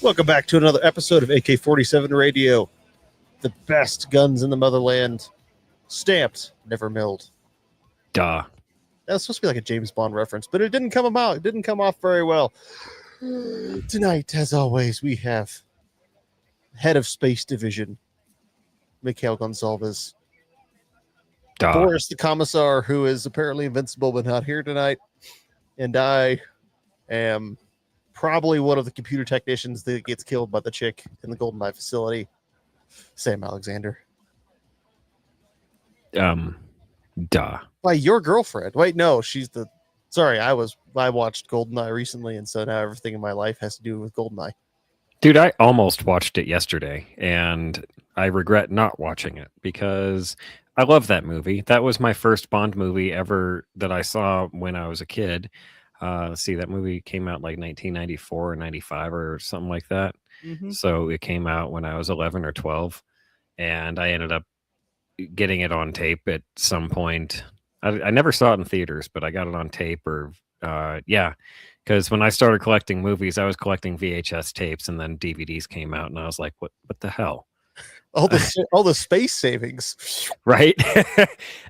Welcome back to another episode of AK-47 Radio. The best guns in the motherland. Stamped, never milled. Duh. That was supposed to be like a James Bond reference, but it didn't come out. It didn't come off very well. Tonight, as always, we have head of Space Division, Mikhail Gonzalez. Duh. Boris, the commissar, who is apparently invincible but not here tonight. And I am probably one of the computer technicians that gets killed by the chick in the GoldenEye facility, Sam Alexander. Duh. By your girlfriend. Wait, no, she's the... Sorry, I watched GoldenEye recently, and so now everything in my life has to do with GoldenEye. Dude, I almost watched it yesterday, and I regret not watching it because I love that movie. That was my first Bond movie ever that I saw when I was a kid. Let's see, that movie came out like 1994 or 95 or something like that. Mm-hmm. So it came out when I was 11 or 12, and I ended up getting it on tape at some point. I never saw it in theaters, but I got it on tape because when I started collecting movies, I was collecting VHS tapes, and then DVDs came out, and I was like, what the hell? All the space savings. Right?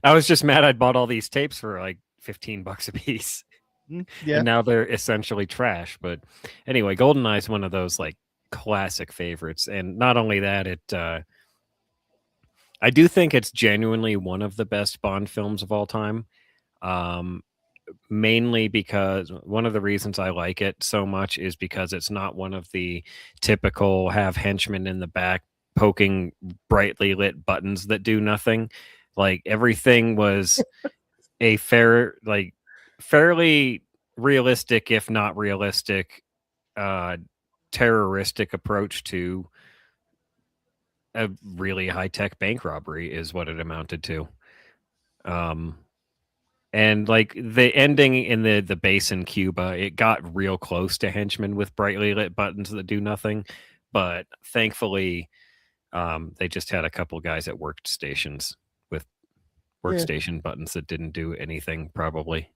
I was just mad I'd bought all these tapes for like $15 a piece. Yeah. And now they're essentially trash. But anyway, GoldenEye is one of those like classic favorites. And not only that, I do think it's genuinely one of the best Bond films of all time. Mainly because one of the reasons I like it so much is because it's not one of the typical have henchmen in the back poking brightly lit buttons that do nothing. Like everything was a fairly realistic, if not realistic, terroristic approach to a really high-tech bank robbery is what it amounted to. And like the ending in the base in Cuba, it got real close to henchmen with brightly lit buttons that do nothing. But thankfully, they just had a couple guys at workstations with workstation buttons that didn't do anything, probably.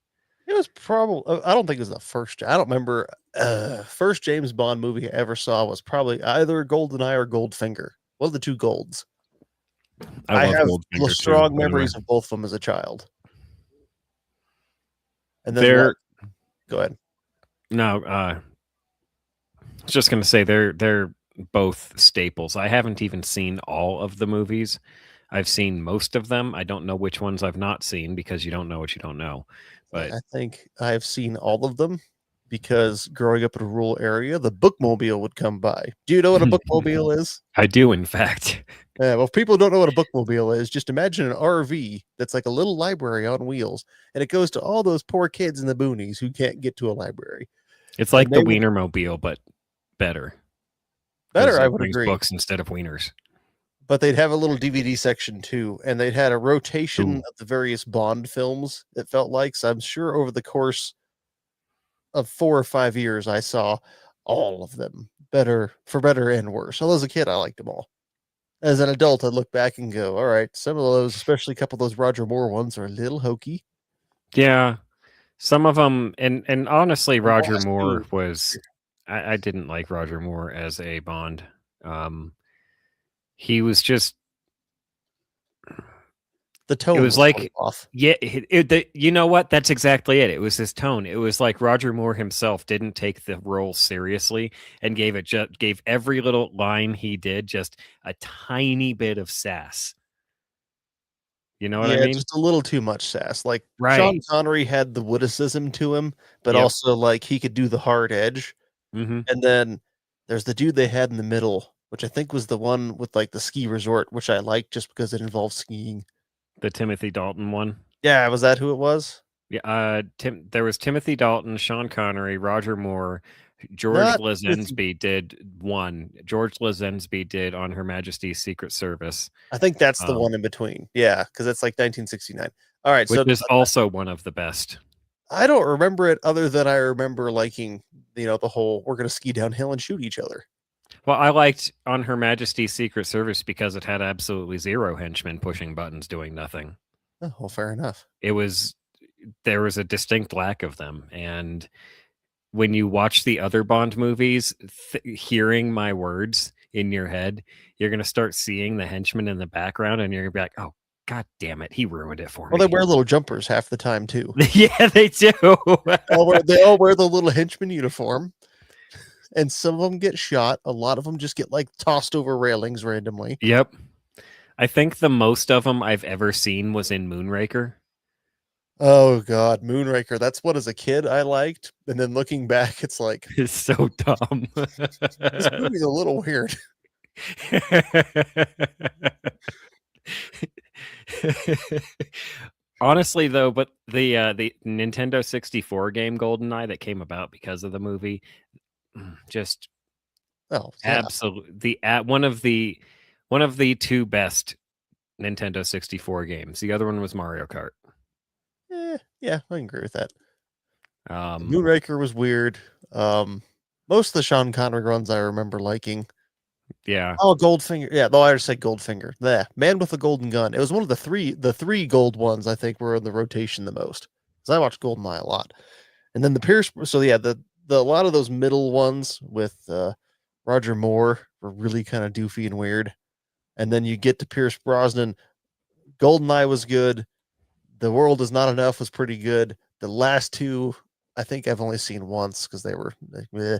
It was probably... I don't think it was the first... I don't remember... first James Bond movie I ever saw was probably either GoldenEye or Goldfinger. One of the two golds. I have strong memories of both of them as a child. And then go ahead. No, I was just going to say they're both staples. I haven't even seen all of the movies. I've seen most of them. I don't know which ones I've not seen because you don't know what you don't know. But I think I've seen all of them because growing up in a rural area, the bookmobile would come by. Do you know what a bookmobile is? I do, in fact. Well, if people don't know what a bookmobile is, just imagine an RV that's like a little library on wheels, and it goes to all those poor kids in the boonies who can't get to a library. It's like the Wienermobile, but better. Better, I would agree. Books instead of wieners. But they'd have a little DVD section too, and they'd had a rotation of the various Bond films, it felt like. So I'm sure over the course of 4 or 5 years, I saw all of them, for better and worse. Although as a kid, I liked them all. As an adult, I'd look back and go, all right, some of those, especially a couple of those Roger Moore ones, are a little hokey. Yeah, some of them, and honestly, Roger Moore was... I didn't like Roger Moore as a Bond. He was just... The tone it was like off. Yeah, you know what? That's exactly it. It was his tone. It was like Roger Moore himself didn't take the role seriously and gave every little line he did just a tiny bit of sass. You know what I mean? Just a little too much sass. Like Sean Connery had the witticism to him, but also like he could do the hard edge. Mm-hmm. And then there's the dude they had in the middle, which I think was the one with like the ski resort, which I liked just because it involved skiing. The Timothy Dalton one. Yeah, was that who it was? Yeah, there was Timothy Dalton, Sean Connery, Roger Moore, George Lazenby did one. George Lazenby did On Her Majesty's Secret Service. I think that's the one in between. Yeah, because it's like 1969. All right, which is also one of the best. I don't remember it other than I remember liking, the whole we're going to ski downhill and shoot each other. Well, I liked On Her Majesty's Secret Service because it had absolutely zero henchmen pushing buttons doing nothing. Oh, well, fair enough. There was a distinct lack of them, and when you watch the other Bond movies, hearing my words in your head, you're gonna start seeing the henchmen in the background, and you're gonna be like, "Oh, god damn it, he ruined it for Well, they me." wear little jumpers half the time too. Yeah, they do. They all wear the little henchman uniform, and some of them get shot. A lot of them just get like tossed over railings randomly. Yep. I think the most of them I've ever seen was in Moonraker. Oh god, Moonraker. That's what as a kid I liked, and then looking back, it's like It's so dumb. this movie's a little weird. Honestly, though, but the Nintendo 64 game GoldenEye that came about because of the movie, just Oh yeah, absolutely one of the two best Nintendo 64 games. The other one was Mario Kart. yeah, I can agree with that. Um, Moonraker was weird. Most of the Sean Connery runs I remember liking. yeah, Oh, Goldfinger. Yeah, though I just said Goldfinger. The Man with the Golden Gun. It was one of the three gold ones I think were in the rotation the most. Because I watched Goldeneye a lot. And then the Pierce. So yeah, the a lot of those middle ones with Roger Moore were really kind of doofy and weird. And then you get to Pierce Brosnan. Goldeneye was good. The World Is Not Enough was pretty good. The last two, I think I've only seen once because they were like, meh.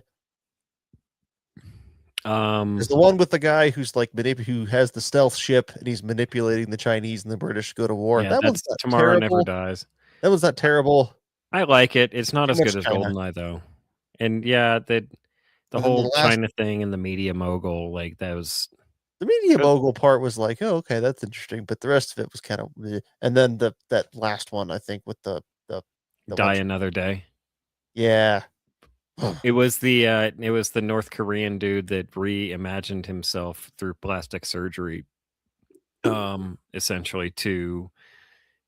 There's the one with the guy who's like who has the stealth ship and he's manipulating the Chinese and the British to go to war. yeah, That one's that's not Tomorrow Never terrible. Dies. That one's not terrible. I like it. It's not Too as much good as China. GoldenEye though. And yeah, the And then whole China thing and the media mogul, like that was the media mogul part was like, oh, okay, that's interesting. But the rest of it was kind of, and then that last one, I think, with the Die one, Another Day. yeah. It was the North Korean dude that reimagined himself through plastic surgery, essentially to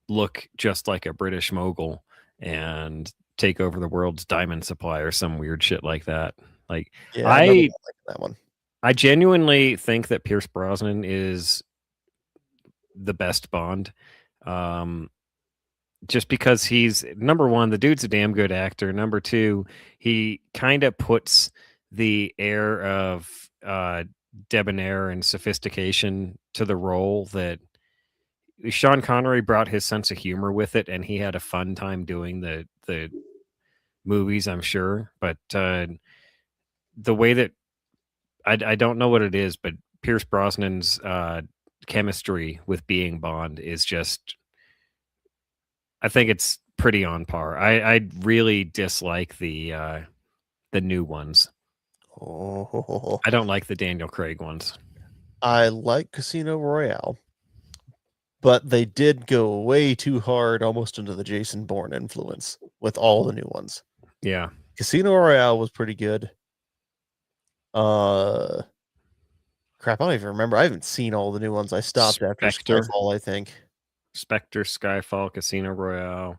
look just like a British mogul and take over the world's diamond supply or some weird shit like that. Like Yeah, I remember I not liking that one. I genuinely think that Pierce Brosnan is the best Bond. Um, just because he's number one, the dude's a damn good actor. Number two, he kind of puts the air of debonair and sophistication to the role that Sean Connery brought his sense of humor with it, and he had a fun time doing the movies, I'm sure. But the way that I don't know what it is, but Pierce Brosnan's chemistry with being Bond is just, I think it's pretty on par. I really dislike the new ones. Oh, I don't like the Daniel Craig ones. I like Casino Royale, but they did go way too hard almost into the Jason Bourne influence with all the new ones. Yeah. Casino Royale was pretty good. Crap, I don't even remember. I haven't seen all the new ones. I stopped after Spectre. Skyfall, I think. Spectre, Skyfall, Casino Royale.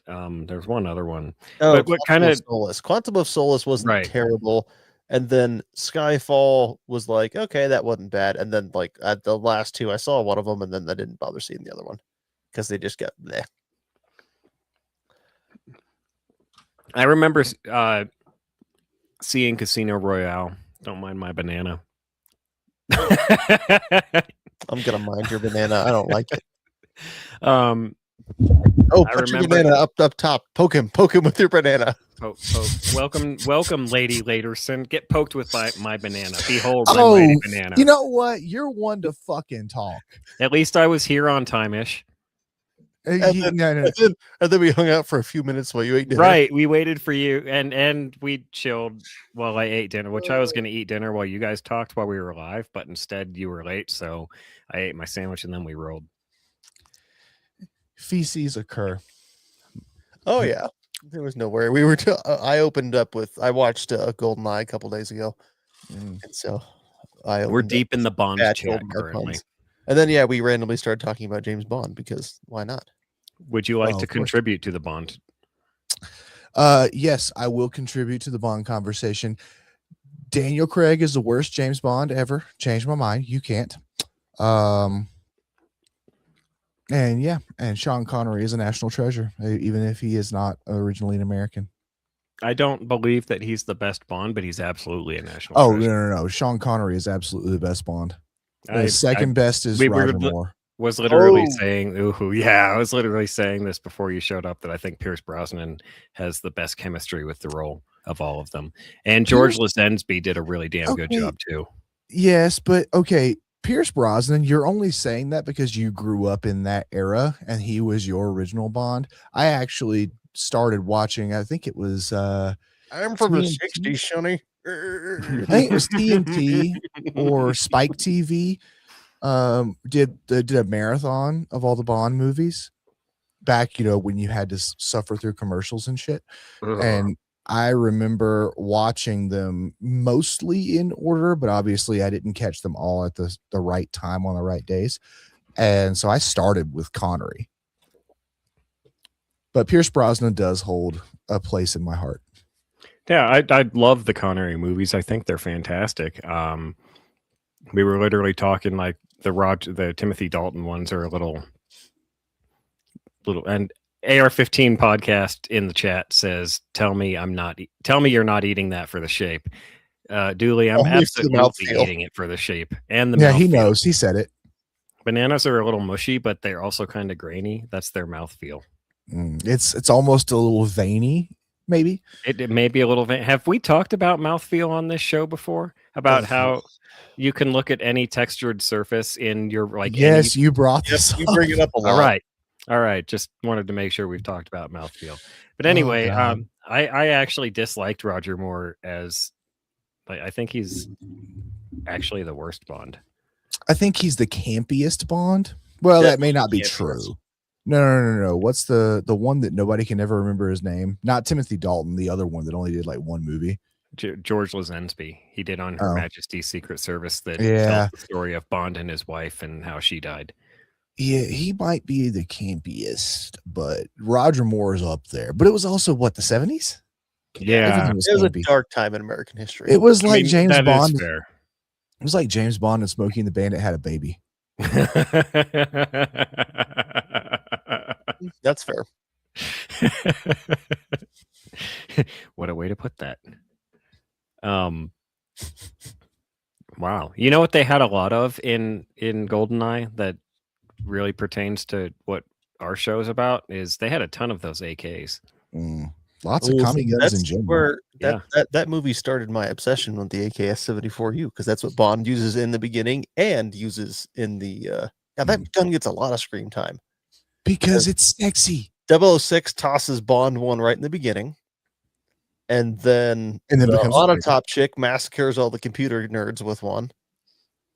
There's one other one. Oh, But what kind of Solace. Quantum of Solace wasn't right? terrible. And then Skyfall was like, okay, that wasn't bad. And then like at the last two, I saw one of them, and then I didn't bother seeing the other one because they just got bleh. I remember seeing Casino Royale. Don't mind my banana. I'm gonna mind your banana. I don't like it. um, Oh, I put your remember- banana up top. Poke him with your banana. poke. Welcome, Lady Laterson. Get poked with my banana. Behold my Oh, mighty banana. you know what? You're one to fucking talk. At least I was here on time-ish. And then, No. and then we hung out for a few minutes while you ate dinner. Right, we waited for you, and we chilled while I ate dinner, which I was going to eat dinner while you guys talked while we were live, but instead you were late, so I ate my sandwich and then we rolled. Feces occur. Oh yeah, there was no worry. We were. I opened up with. I watched Goldeneye a couple days ago, and so We're deep in the Bond bad chat Goldeneye currently. puns. And then yeah, we randomly started talking about James Bond because why not? Would you like Oh, to of course. contribute to the Bond? Yes, I will contribute to the Bond conversation. Daniel Craig is the worst James Bond ever. Changed my mind. You can't. And yeah, and Sean Connery is a national treasure, even if he is not originally an American. I don't believe that he's the best Bond, but he's absolutely a national Oh, treasure. no. Sean Connery is absolutely the best Bond. The I second best is we were Roger li- Moore. was literally Oh. saying, ooh, yeah, I was literally saying this before you showed up that I think Pierce Brosnan has the best chemistry with the role of all of them. And George Lazenby did a really damn good job too. Yes, but okay, Pierce Brosnan, you're only saying that because you grew up in that era and he was your original Bond. I actually started watching, I think it was I'm from the TNT? 60s, Shoney. I think it was TNT or Spike TV. Did a marathon of all the Bond movies back, when you had to suffer through commercials and shit. And I remember watching them mostly in order, but obviously I didn't catch them all at the right time on the right days. And so I started with Connery. But Pierce Brosnan does hold a place in my heart. Yeah, I love the Connery movies. I think they're fantastic. We were literally talking like the Timothy Dalton ones are a little, and AR-15 podcast in the chat says, "Tell me you're not eating that for the shape." Dooley, I'm Only for the absolutely mouthfeel. eating it for the shape and the Yeah, he mouthfeel. knows. He said it. Bananas are a little mushy, but they're also kind of grainy. That's their mouthfeel. It's almost a little veiny, maybe. It may be a little. Have we talked about mouthfeel on this show before? About how you can look at any textured surface in your Yes, you brought this. You bring it up a lot. All right. Just wanted to make sure we've talked about mouthfeel. But anyway, I actually disliked Roger Moore as. I think he's actually the worst Bond. I think he's the campiest Bond. Well, that may not be true. No. What's the one that nobody can ever remember his name? Not Timothy Dalton, the other one that only did like one movie. George Lazenby. He did on Her Majesty's Secret Service that tells the story of Bond and his wife and how she died. Yeah, he might be the campiest, but Roger Moore is up there. But it was also what, the 70s? Yeah, it was a dark time in American history. It was like James that Bond. Is fair. It was like James Bond and Smokey and the Bandit had a baby. That's fair. What a way to put that. Wow. You know what they had a lot of in GoldenEye that really pertains to what our show is about is they had a ton of those AKs. Lots of Tommy guns in general. Where that movie started my obsession with the AK-74U, because that's what Bond uses in the beginning and uses in the that gun gets a lot of screen time because it's sexy. 006 tosses Bond one right in the beginning, and then the on-a-top chick massacres all the computer nerds with one,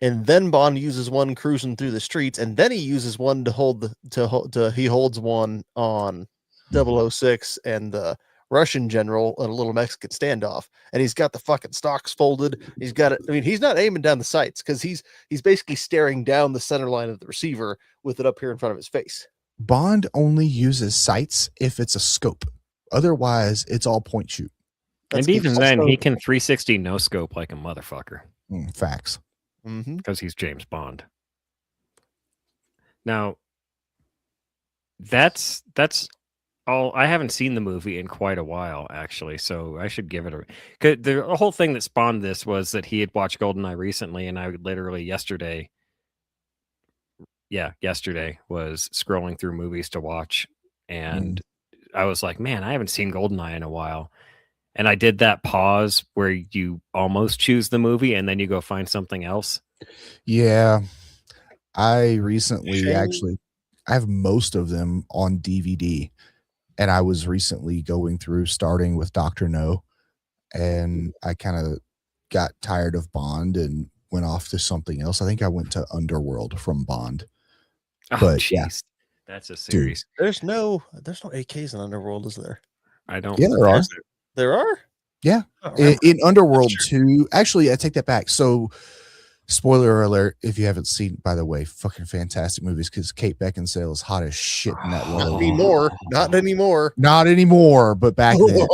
and then Bond uses one cruising through the streets, and then he uses one he holds one on 006 and the Russian general in a little Mexican standoff, and he's got the fucking stocks folded. He's got it. I mean, he's not aiming down the sights because he's basically staring down the center line of the receiver with it up here in front of his face. Bond only uses sights if it's a scope. Otherwise, it's all point shoot. And even then, he can 360 no scope like a motherfucker. Facts. Because he's James Bond. Now, that's all. I haven't seen the movie in quite a while, actually, so I should give it a. The whole thing that spawned this was that he had watched GoldenEye recently, and I literally yesterday was scrolling through movies to watch, and I was like, man, I haven't seen GoldenEye in a while. And I did that pause where you almost choose the movie and then you go find something else. Yeah. I recently I have most of them on DVD, and I was recently going through starting with Dr. No, and I kind of got tired of Bond and went off to something else. I think I went to Underworld from Bond. But geez. That's a series. Dude, there's no AKs in Underworld, is there? I don't. Yeah, there are. There are? Yeah. In Underworld 2. Actually, I take that back. So, spoiler alert, if you haven't seen, by the way, fucking fantastic movies, because Kate Beckinsale is hot as shit in that role. Not anymore. Not anymore, but back then.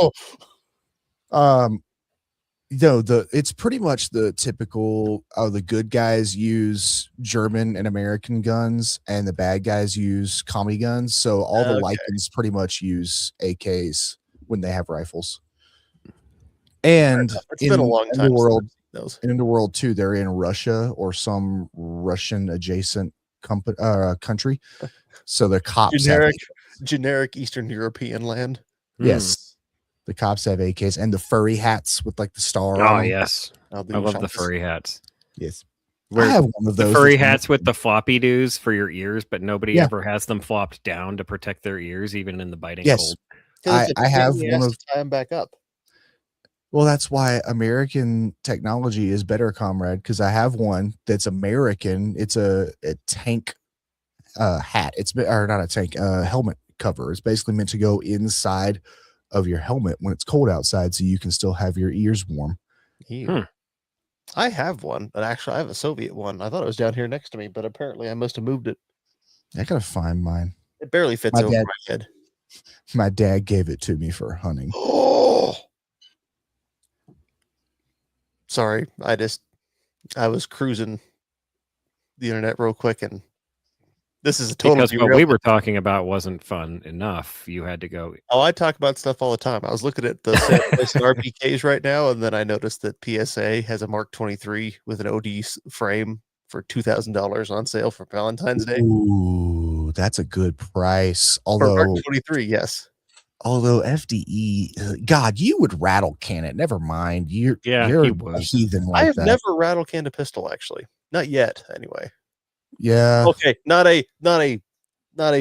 No, it's pretty much the typical. The good guys use German and American guns, and the bad guys use commie guns. So all the Okay. Lycans pretty much use AKs when they have rifles. And It's been a long time Underworld, since I've seen those. in Underworld 2, they're in Russia or some Russian adjacent country. So the cops have Generic Eastern European land. yes, the cops have AKs and the furry hats with like the star Oh on them. yes, I love the furry hats. Yes, Where I have one of the those. furry hats with the floppy doos for your ears, but nobody Yeah. ever has them flopped down to protect their ears, even in the biting Yes. cold. I have one of. To tie them back up. Well, that's why American technology is better, comrade, because I have one that's American. It's a tank hat. Or not a tank, helmet cover. It's basically meant to go inside of your helmet when it's cold outside so you can still have your ears warm. I have one, but actually I have a Soviet one. I thought it was down here next to me, but apparently I must have moved it. I gotta find mine. It barely fits over my head. My dad gave it to me for hunting. Oh, sorry. I was cruising the internet real quick, and this is a total because what we were talking about wasn't fun enough. You had to go. Oh, I talk about stuff all the time. I was looking at the RPKs right now, and then I noticed that PSA has a Mark 23 with an OD frame for $2,000 on sale for Valentine's Day. Ooh, that's a good price. Although for Mark 23, yes. Although FDE, God, you would rattle can it. Never mind. You're a heathen like I have that. never rattle canned a pistol, actually. Not yet, anyway. Yeah. Okay, not a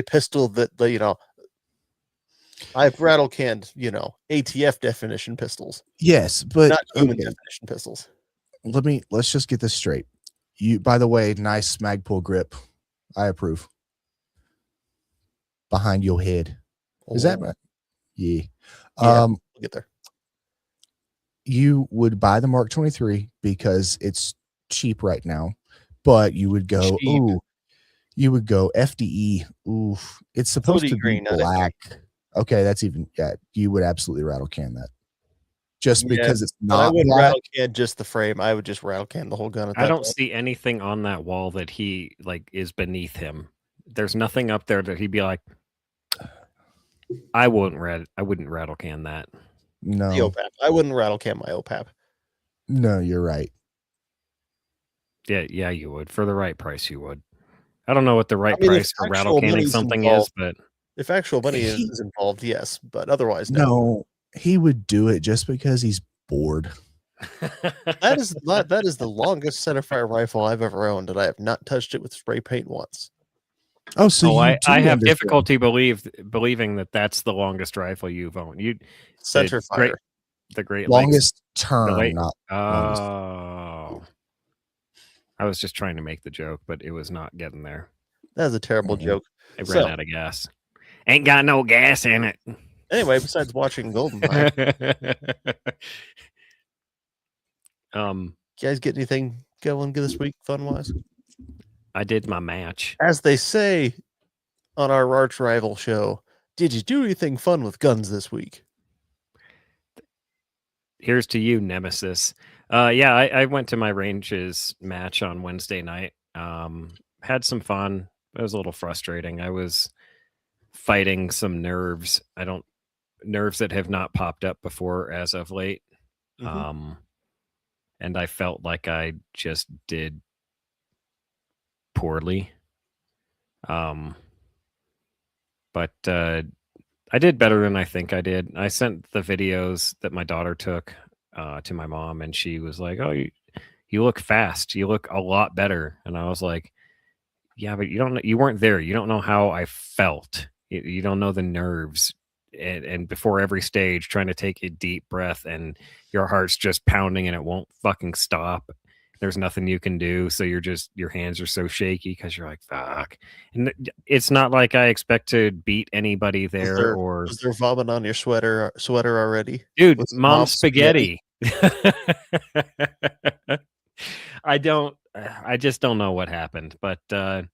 pistol that you know. I've rattle canned, ATF definition pistols. Yes, but not human definition pistols. Let's just get this straight. By the way, nice Magpul grip. I approve. Behind your head. Is that right? Yeah. We'll get there. You would buy the Mark 23 because it's cheap right now, but you would go, you would go FDE. Ooh, it's supposed to be black. Okay, that's even, you would absolutely rattle can that. Just because it's not. I wouldn't rattle can just the frame. I would just rattle can the whole gun. I don't see anything on that wall that he is beneath him. There's nothing up there that he'd be like, I wouldn't rattle can that. No. The OPAP. I wouldn't rattle can my OPAP. No, you're right. Yeah, you would. For the right price, you would. I don't know what the right price for rattle canning something is, but if actual money is involved, yes. But otherwise, no. He would do it just because he's bored. that is the longest centerfire rifle I've ever owned, and I have not touched it with spray paint once. Oh, so I have difficulty believing that that's the longest rifle you've owned. Centerfire, the Great longest Lakes, term, not longest. Oh, I was just trying to make the joke, but it was not getting there. That was a terrible joke. It ran out of gas. Ain't got no gas in it. Anyway, besides watching GoldenEye, you guys get anything going this week, fun wise? I did my match. As they say on our arch rival show, did you do anything fun with guns this week? Here's to you, Nemesis. I went to my ranges match on Wednesday night. Had some fun. It was a little frustrating. I was fighting some nerves. Nerves that have not popped up before as of late. Mm-hmm. And I felt like I just did poorly. But I did better than I think I did. I sent the videos that my daughter took to my mom, and she was like, "Oh, you look fast. You look a lot better." And I was like, "Yeah, but you weren't there. You don't know how I felt. You don't know the nerves." And before every stage, trying to take a deep breath, and your heart's just pounding, and it won't fucking stop. There's nothing you can do, so your hands are so shaky because you're like, fuck. And it's not like I expect to beat anybody there. Was there vomit on your sweater already, dude? Mom's spaghetti. I just don't know what happened, but the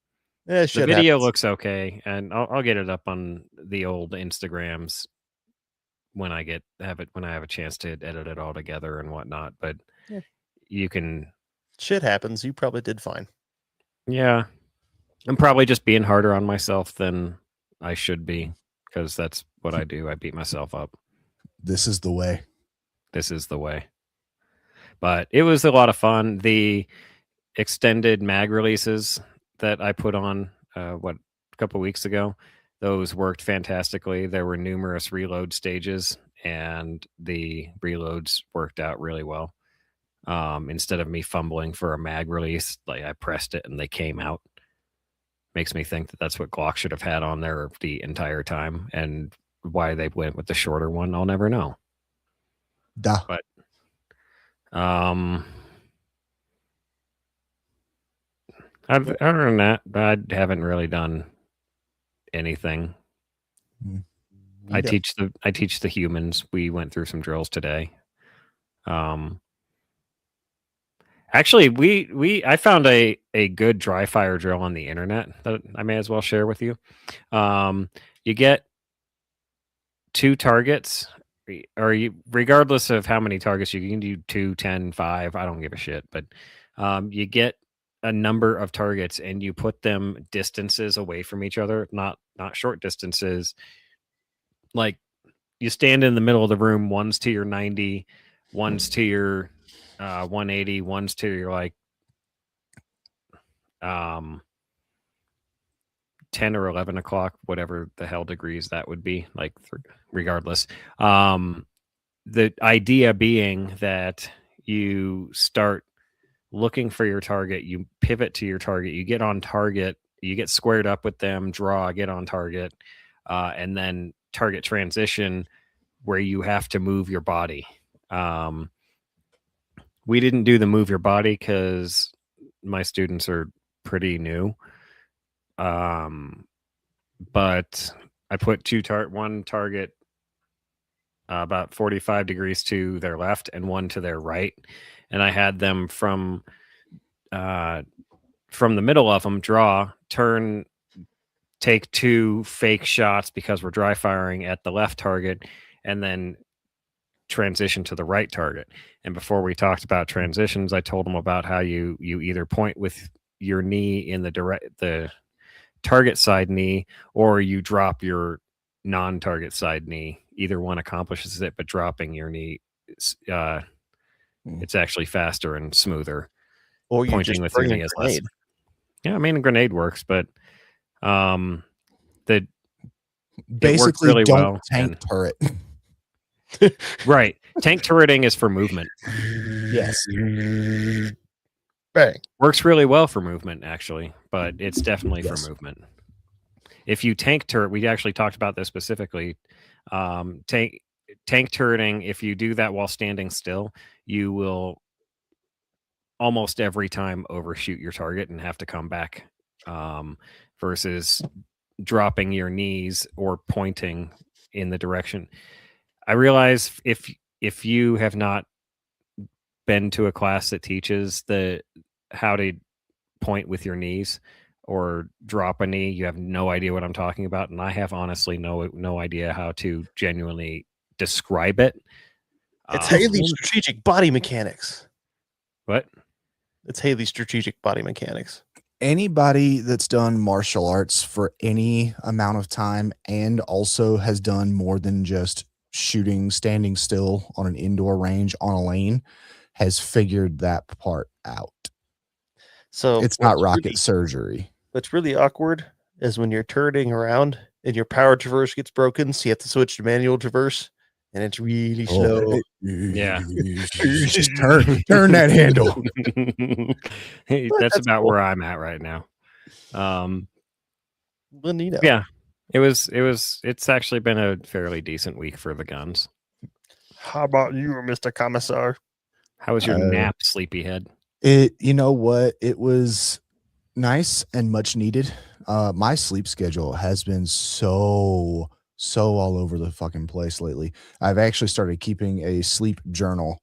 video looks okay, and I'll get it up on the old Instagrams when I have a chance to edit it all together and whatnot. But Yeah. you can, Shit happens. You probably did fine. yeah, I'm probably just being harder on myself than I should be, because that's what I do. I beat myself up. This is the way. This is the way. But it was a lot of fun. The extended mag releases that I put on a couple weeks ago, those worked fantastically. There were numerous reload stages, and the reloads worked out really well. Instead of me fumbling for a mag release, like I pressed it and they came out. Makes me think that that's what Glock should have had on there the entire time, and why they went with the shorter one, I'll never know. Duh. But other than that, I haven't really done anything. I teach the humans. We went through some drills today. Actually, I found a good dry fire drill on the internet that I may as well share with you. You get 2 targets, or regardless of how many targets, you can do 2, 10, 5. I don't give a shit. But you get a number of targets and you put them distances away from each other, not short distances. Like, you stand in the middle of the room, one's to your 90, one's to your 180, one's to your like 10 or 11 o'clock, whatever the hell degrees that would be, like, regardless. The idea being that you start looking for your target, you pivot to your target, you get on target, you get squared up with them, draw, get on target, and then target transition, where you have to move your body. We didn't do the move your body because my students are pretty new. But I put one target about 45 degrees to their left and one to their right, and I had them from the middle of them draw, turn, take 2 fake shots because we're dry firing at the left target, and then transition to the right target. And before we talked about transitions, I told them about how you either point with your knee in the target side knee, or you drop your non-target side knee. Either one accomplishes it, but dropping your knee, it's actually faster and smoother. Or you Pointing just with your bring a knee is less. grenade. Yeah, I mean, a grenade works, but Basically, really don't well, tank turret. Right. Tank turreting is for movement. Yes. Bang. Works really well for movement, actually, but it's definitely Yes. for movement. If you tank turret, we actually talked about this specifically. Tank turreting, if you do that while standing still, you will almost every time overshoot your target and have to come back, versus dropping your knees or pointing in the direction. I realize if you have not been to a class that teaches how to point with your knees or drop a knee, you have no idea what I'm talking about, and I have honestly no idea how to genuinely describe it. It's Haley's strategic body mechanics. What? It's Haley's strategic body mechanics. Anybody that's done martial arts for any amount of time and also has done more than just shooting standing still on an indoor range on a lane has figured that part out. So it's not rocket surgery. What's really awkward is when you're turning around and your power traverse gets broken, so you have to switch to manual traverse, and it's really slow. Yeah. Just turn that handle. Hey, that's about where I'm at right now. Yeah, it's actually been a fairly decent week for the guns. How about you, Mr. Commissar? How was your nap, sleepyhead? You know what? It was nice and much needed. My sleep schedule has been so all over the fucking place lately. I've actually started keeping a sleep journal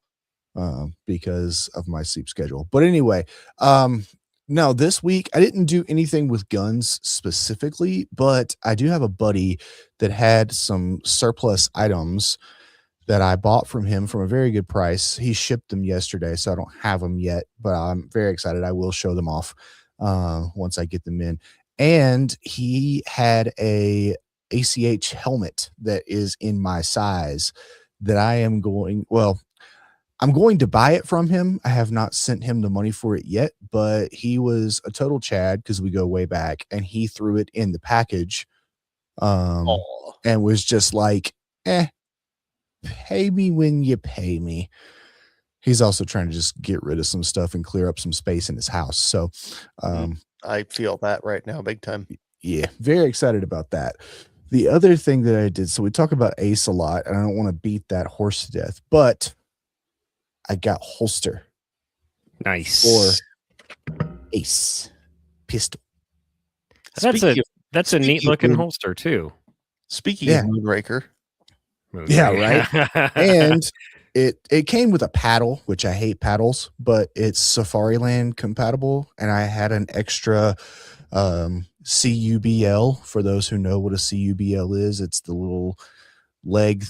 because of my sleep schedule. But anyway, no, this week I didn't do anything with guns specifically, but I do have a buddy that had some surplus items that I bought from him from a very good price. He shipped them yesterday, so I don't have them yet, but I'm very excited. I will show them off once I get them in. And he had a ACH helmet that is in my size that I'm going to buy it from him. I have not sent him the money for it yet, but he was a total Chad because we go way back, and he threw it in the package and was just like, pay me when you pay me. He's also trying to just get rid of some stuff and clear up some space in his house. So I feel that right now big time. Yeah, very excited about that. The other thing that I did, so we talk about Ace a lot, and I don't want to beat that horse to death, but I got holster Nice. for Ace pistol. That's a neat looking holster too. Speaking of Moonraker. Yeah, right. And it came with a paddle, which I hate paddles, but it's Safariland compatible, and I had an extra CUBL. For those who know what a CUBL is, it's the little leg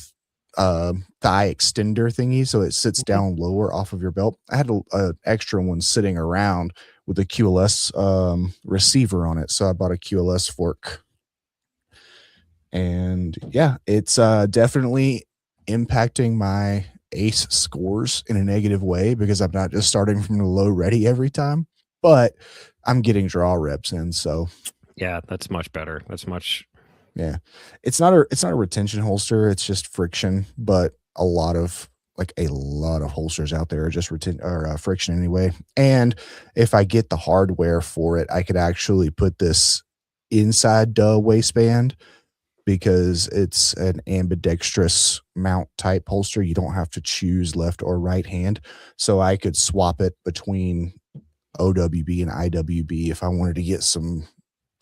thigh extender thingy, so it sits down lower off of your belt. I had an extra one sitting around with a QLS receiver on it, so I bought a QLS fork. And yeah, it's definitely impacting my Ace scores in a negative way because I'm not just starting from the low ready every time, but I'm getting draw reps in. So yeah, that's much better. It's not a retention holster. It's just friction, but a lot of holsters out there are just friction anyway. And if I get the hardware for it, I could actually put this inside the waistband because it's an ambidextrous mount type holster. You don't have to choose left or right hand. So I could swap it between OWB and IWB if I wanted to get some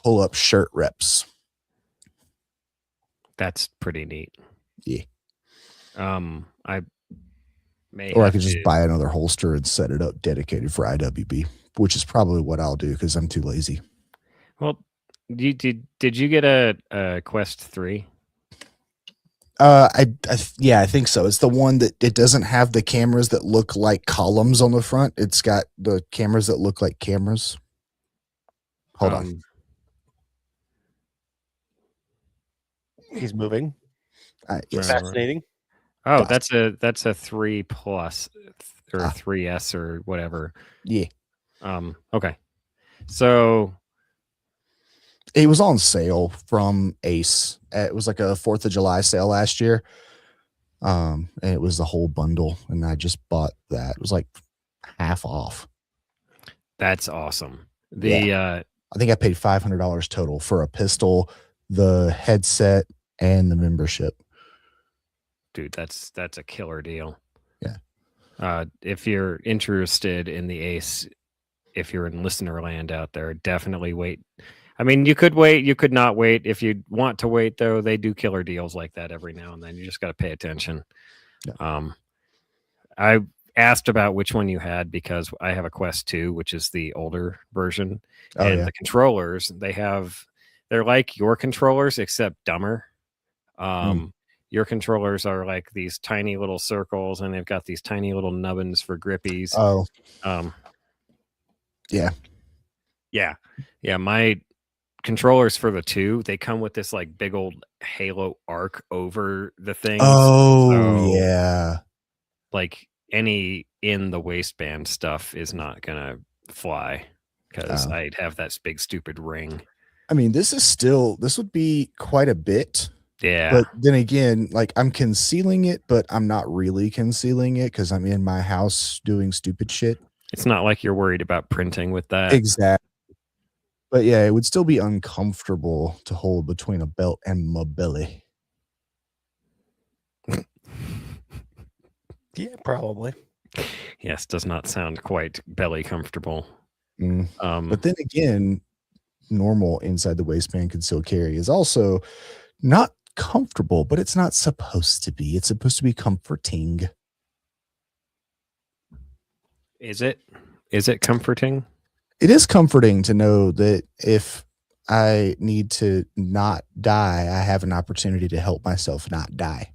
pull-up shirt reps. That's pretty neat. Yeah. I could just buy another holster and set it up dedicated for IWB, which is probably what I'll do because I'm too lazy. Well, did you get a Quest 3? I think so. It's the one that it doesn't have the cameras that look like columns on the front. It's got the cameras that look like cameras. Hold on. He's moving. Yes. Fascinating. Oh, that's a 3 plus or 3S or whatever. Yeah. Okay. So it was on sale from Ace. It was like a 4th of July sale last year. And it was the whole bundle, and I just bought that. It was like half off. That's awesome. I think I paid $500 total for a pistol, the headset, and the membership. Dude, that's a killer deal. Yeah. If you're interested in the Ace, if you're in listener land out there, definitely wait. I mean, you could wait, you could not wait. If you want to wait, though, they do killer deals like that every now and then. You just got to pay attention. Yeah. I asked about which one you had because I have a Quest 2, which is the older version. The controllers, they're like your controllers, except dumber. Your controllers are like these tiny little circles, and they've got these tiny little nubbins for grippies. Yeah. My controllers for the 2, they come with this like big old halo arc over the thing. Yeah. Like any in the waistband stuff is not gonna fly because I'd have that big stupid ring. I mean, this would be quite a bit. Yeah. But then again, like I'm concealing it, but I'm not really concealing it because I'm in my house doing stupid shit. It's not like you're worried about printing with that. Exactly. But yeah, it would still be uncomfortable to hold between a belt and my belly. Yeah, probably. Yes, does not sound quite belly comfortable. But then again, normal inside the waistband concealed carry is also not comfortable, but it's not supposed to be. It's supposed to be comforting. Is it comforting? It is comforting to know that if I need to not die, I have an opportunity to help myself not die.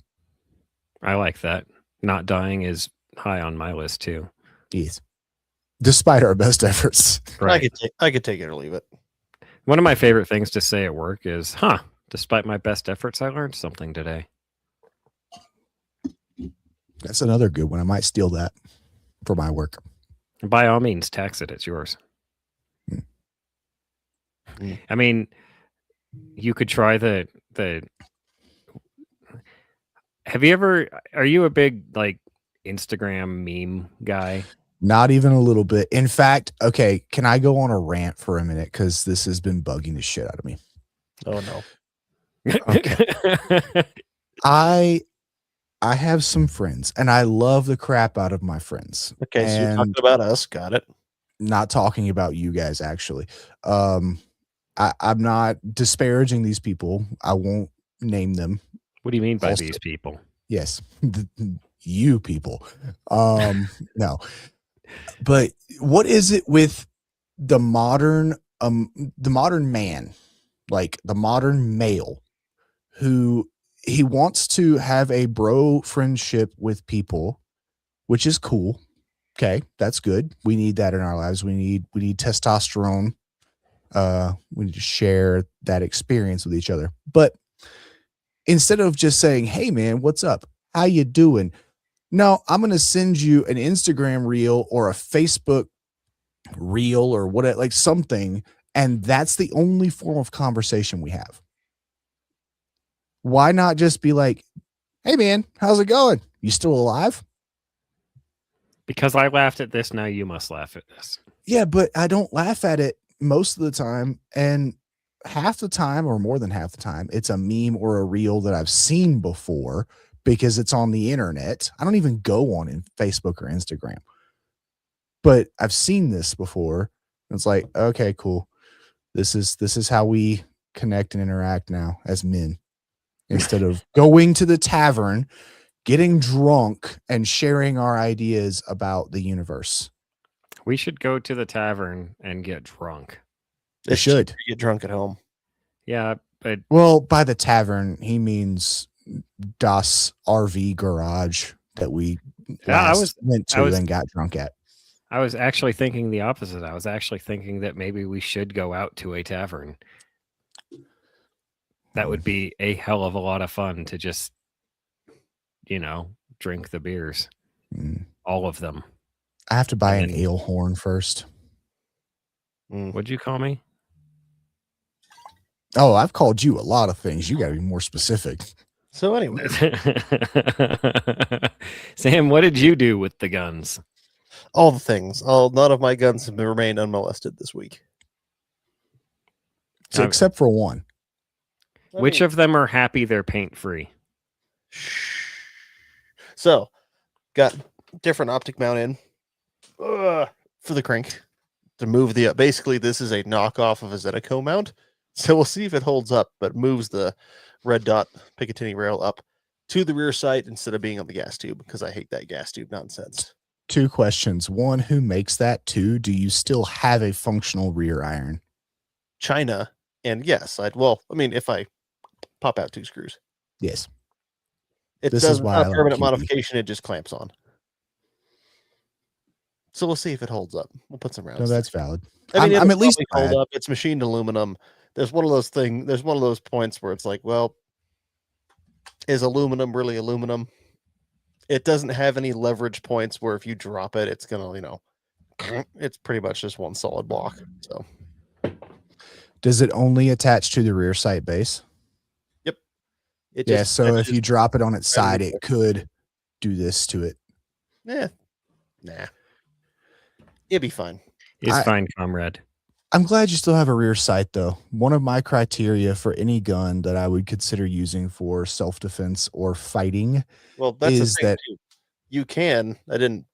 I like that. Not dying is high on my list too. Yes. Despite our best efforts. Right. I could take it or leave it. One of my favorite things to say at work is, despite my best efforts, I learned something today. That's another good one. I might steal that for my work. By all means, tax it. It's yours. Mm. I mean, you could try the. Have you ever? Are you a big like Instagram meme guy? Not even a little bit. In fact, okay, can I go on a rant for a minute? Because this has been bugging the shit out of me. Oh no. Okay. I have some friends and I love the crap out of my friends. Okay, so you're talking And about us. Got it. not talking about you guys actually. I'm not disparaging these people. I won't name them. What do you mean by Also- these people? Yes. You people. No. But what is it with the modern man, like the modern male, who he wants to have a bro friendship with people, which is cool. Okay, that's good. We need that in our lives. We need testosterone. We need to share that experience with each other. But instead of just saying, "Hey man, what's up? How you doing?" No, I'm going to send you an Instagram reel or a Facebook reel or what, like something, and that's the only form of conversation we have. Why not just be like, "Hey man, how's it going? You still alive?" Because I laughed at this, now you must laugh at this. Yeah, but I don't laugh at it most of the time, and half the time or more than half the time, it's a meme or a reel that I've seen before because it's on the internet. I don't even go on in Facebook or Instagram. But I've seen this before. It's like, okay, cool. This is how we connect and interact now as men. Instead of going to the tavern, getting drunk, and sharing our ideas about the universe. We should go to the tavern and get drunk. We It's should. cheaper to get drunk at home. Yeah, but Well, by the tavern, he means Das RV garage that we went to and got drunk at. I was actually thinking the opposite. I was actually thinking that maybe we should go out to a tavern. That would be a hell of a lot of fun to just, drink the beers. All of them. I have to buy an ale horn first. What'd you call me? Oh, I've called you a lot of things. You got to be more specific. So anyway, Sam, what did you do with the guns? all the things. None of my guns have remained unmolested this week. So, except for one. Which of them are happy they're paint free? So, got different optic mount in for the crank to move the. Basically, this is a knockoff of a Zeniko mount. So we'll see if it holds up, but moves the red dot Picatinny rail up to the rear sight instead of being on the gas tube, because I hate that gas tube nonsense. 2 questions. One, who makes that? 2, do you still have a functional rear iron? China, and yes, if I pop out 2 screws. Yes. This is why not a permanent modification, it just clamps on. So we'll see if it holds up. We'll put some rounds. No, that's valid. I'm at least hold up. It's machined aluminum. There's one of those points where it's like, well, is aluminum really aluminum? It doesn't have any leverage points where if you drop it, it's gonna, it's pretty much just one solid block. So, does it only attach to the rear sight base? Yep. So if you drop it on its side, it could do this to it. Yeah. Nah. It'd be fine. It's fine, comrade. I'm glad you still have a rear sight, though. One of my criteria for any gun that I would consider using for self-defense or fighting is that too. You can. I didn't.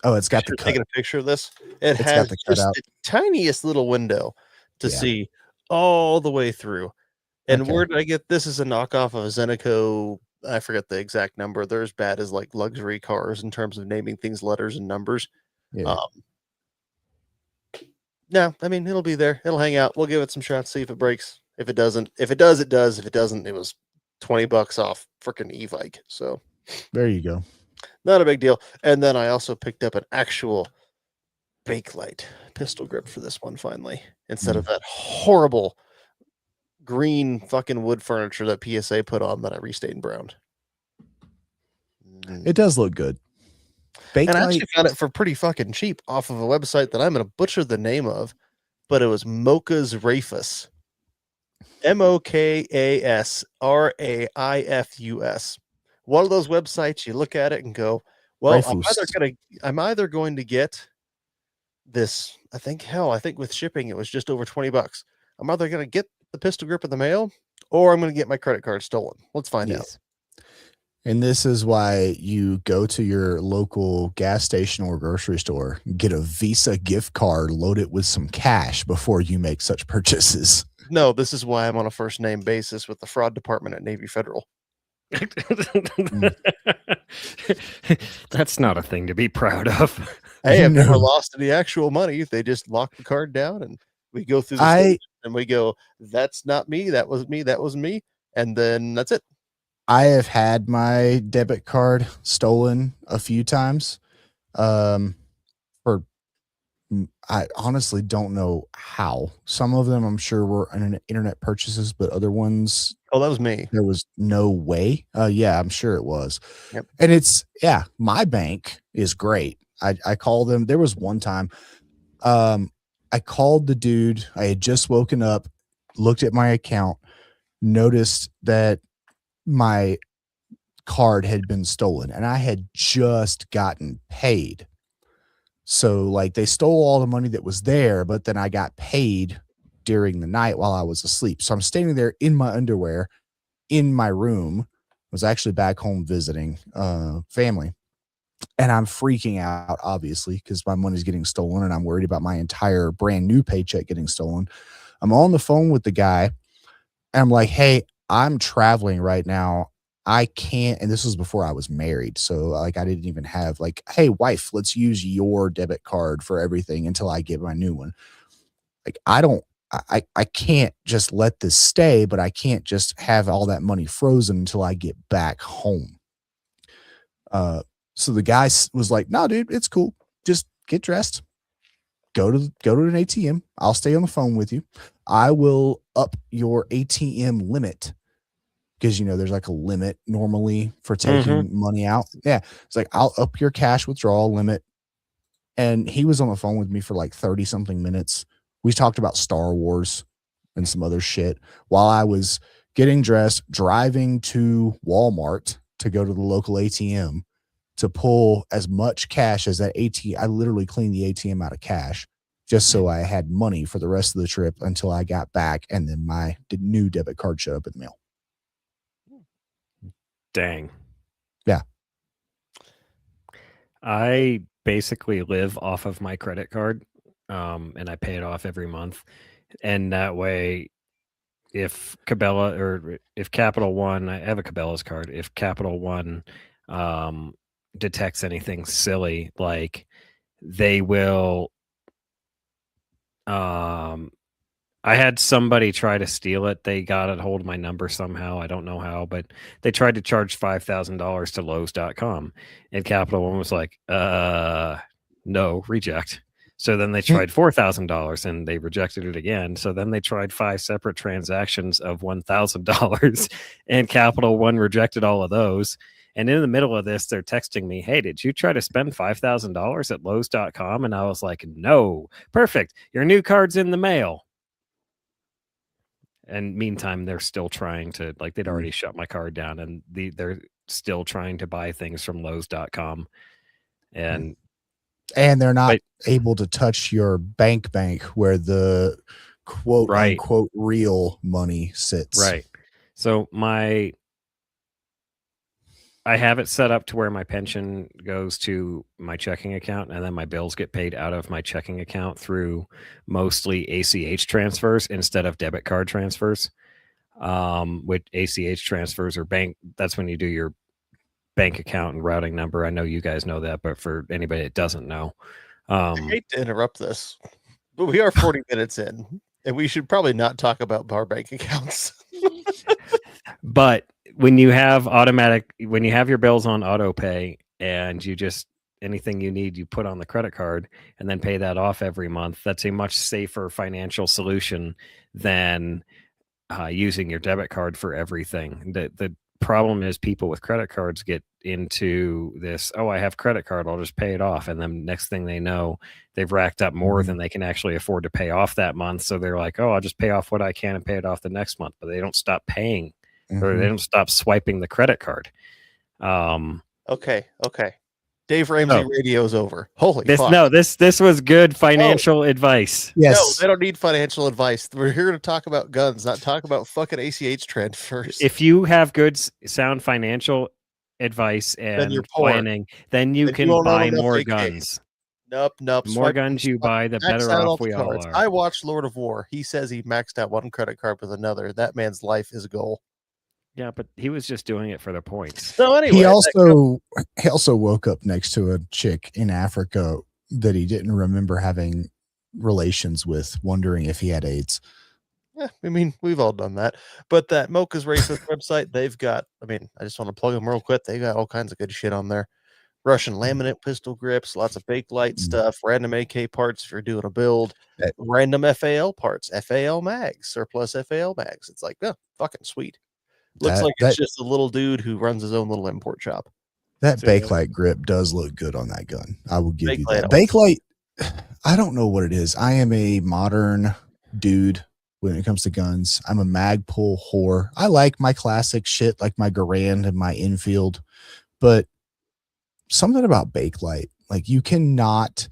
Oh, it's got the cut. Taking a picture of this. It has just the tiniest little window to see all the way through. And where did I get this? Is a knockoff of a Zeniko. I forget the exact number. They're as bad as like luxury cars in terms of naming things letters and numbers. Yeah. No, I mean, it'll be there. It'll hang out. We'll give it some shots, see if it breaks. If it doesn't, if it does, it does. If it doesn't, it was $20 off freaking e-bike. So There you go. not a big deal. And then I also picked up an actual Bakelite pistol grip for this one finally, instead of that horrible green fucking wood furniture that PSA put on that I restained brown. It does look good. And I Bakelite, actually found it for pretty fucking cheap off of a website that I'm going to butcher the name of, but it was Mocha's Rafus. MOKASRAIFUS. One of those websites you look at it and go, well, I'm either going to get this. I think with shipping it was just over $20. I'm either going to get the pistol grip in the mail or I'm going to get my credit card stolen. Let's find out. And this is why you go to your local gas station or grocery store, get a Visa gift card, load it with some cash before you make such purchases. No, this is why I'm on a first name basis with the fraud department at Navy Federal. That's not a thing to be proud of. Hey, I've never lost any actual money. They just lock the card down and we go through the stage and we go, that's not me. That was me. That was me. And then that's it. I have had my debit card stolen a few times. I honestly don't know how. Some of them I'm sure were internet purchases, but other ones, oh, that was me. There was no way. Yeah, I'm sure it was. Yep. And my bank is great. I called them. There was one time I called the dude. I had just woken up, looked at my account, noticed that my card had been stolen and I had just gotten paid. So like they stole all the money that was there, but then I got paid during the night while I was asleep. So I'm standing there in my underwear in my room. I was actually back home visiting family. And I'm freaking out, obviously, because my money's getting stolen and I'm worried about my entire brand new paycheck getting stolen. I'm on the phone with the guy and I'm like, hey, I'm traveling right now. I can't. And this was before I was married. So like, I didn't even have like, hey, wife, let's use your debit card for everything until I get my new one. Like, I can't just let this stay, but I can't just have all that money frozen until I get back home. So the guy was like, no, dude, it's cool. Just get dressed. Go to an ATM. I'll stay on the phone with you. I will up your ATM limit because, there's like a limit normally for taking money out. Yeah. It's like, I'll up your cash withdrawal limit. And he was on the phone with me for like 30 something minutes. We talked about Star Wars and some other shit while I was getting dressed, driving to Walmart to go to the local ATM to pull as much cash as that ATM. I literally cleaned the ATM out of cash just so I had money for the rest of the trip until I got back. And then my new debit card showed up in the mail. Dang. Yeah. I basically live off of my credit card, and I pay it off every month. And that way, if Capital One, I have a Cabela's card. If Capital One detects anything silly, like they will. I had somebody try to steal it. They got a hold of my number somehow. I don't know how, but they tried to charge $5,000 to Lowe's.com. And Capital One was like, no, reject. So then they tried $4,000 and they rejected it again. So then they tried 5 separate transactions of $1,000 and Capital One rejected all of those. And in the middle of this, they're texting me, hey, did you try to spend $5,000 at Lowe's.com? And I was like, no. Perfect. Your new card's in the mail. And meantime, they're still trying to, like, they'd already shut my card down and they're still trying to buy things from Lowe's.com. And they're not able to touch your bank where the quote unquote real money sits. Right. So I have it set up to where my pension goes to my checking account and then my bills get paid out of my checking account through mostly ACH transfers instead of debit card transfers. With ACH transfers or bank, that's when you do your bank account and routing number. I know you guys know that, but for anybody that doesn't know. I hate to interrupt this, but we are 40 minutes in and we should probably not talk about our bank accounts. But when you have your bills on auto pay and you just anything you need you put on the credit card and then pay that off every month, that's a much safer financial solution than using your debit card for everything. The problem is people with credit cards get into this, oh, I have credit card, I'll just pay it off, and then next thing they know, they've racked up more than they can actually afford to pay off that month. So they're like, oh, I'll just pay off what I can and pay it off the next month, but they don't stop paying or they don't stop swiping the credit card. Okay. Dave Ramsey radio's over. Holy fuck. No, this was good financial advice. Yes. No, they don't need financial advice. We're here to talk about guns, not talk about fucking ACH transfers. If you have good sound financial advice and you're poor. planning, then you can buy more guns. Nope. The more guns you buy, the better off we all are. I watched Lord of War. He says he maxed out one credit card with another. That man's life is a goal. Yeah, but he was just doing it for the points. So anyway, he also woke up next to a chick in Africa that he didn't remember having relations with, wondering if he had AIDS. Yeah, I mean, we've all done that. But that Mocha's Racist website, they've got, I mean, I just want to plug them real quick. They got all kinds of good shit on there. Russian laminate pistol grips, lots of Bakelite stuff, random AK parts if you're doing a build, random FAL parts, FAL mags, surplus FAL mags. It's like, oh, fucking sweet. Looks like it's just a little dude who runs his own little import shop. That Bakelite grip does look good on that gun. I will give you that. Bakelite, I don't know what it is. I am a modern dude when it comes to guns. I'm a Magpul whore. I like my classic shit, like my Garand and my Enfield, but something about Bakelite, like you cannot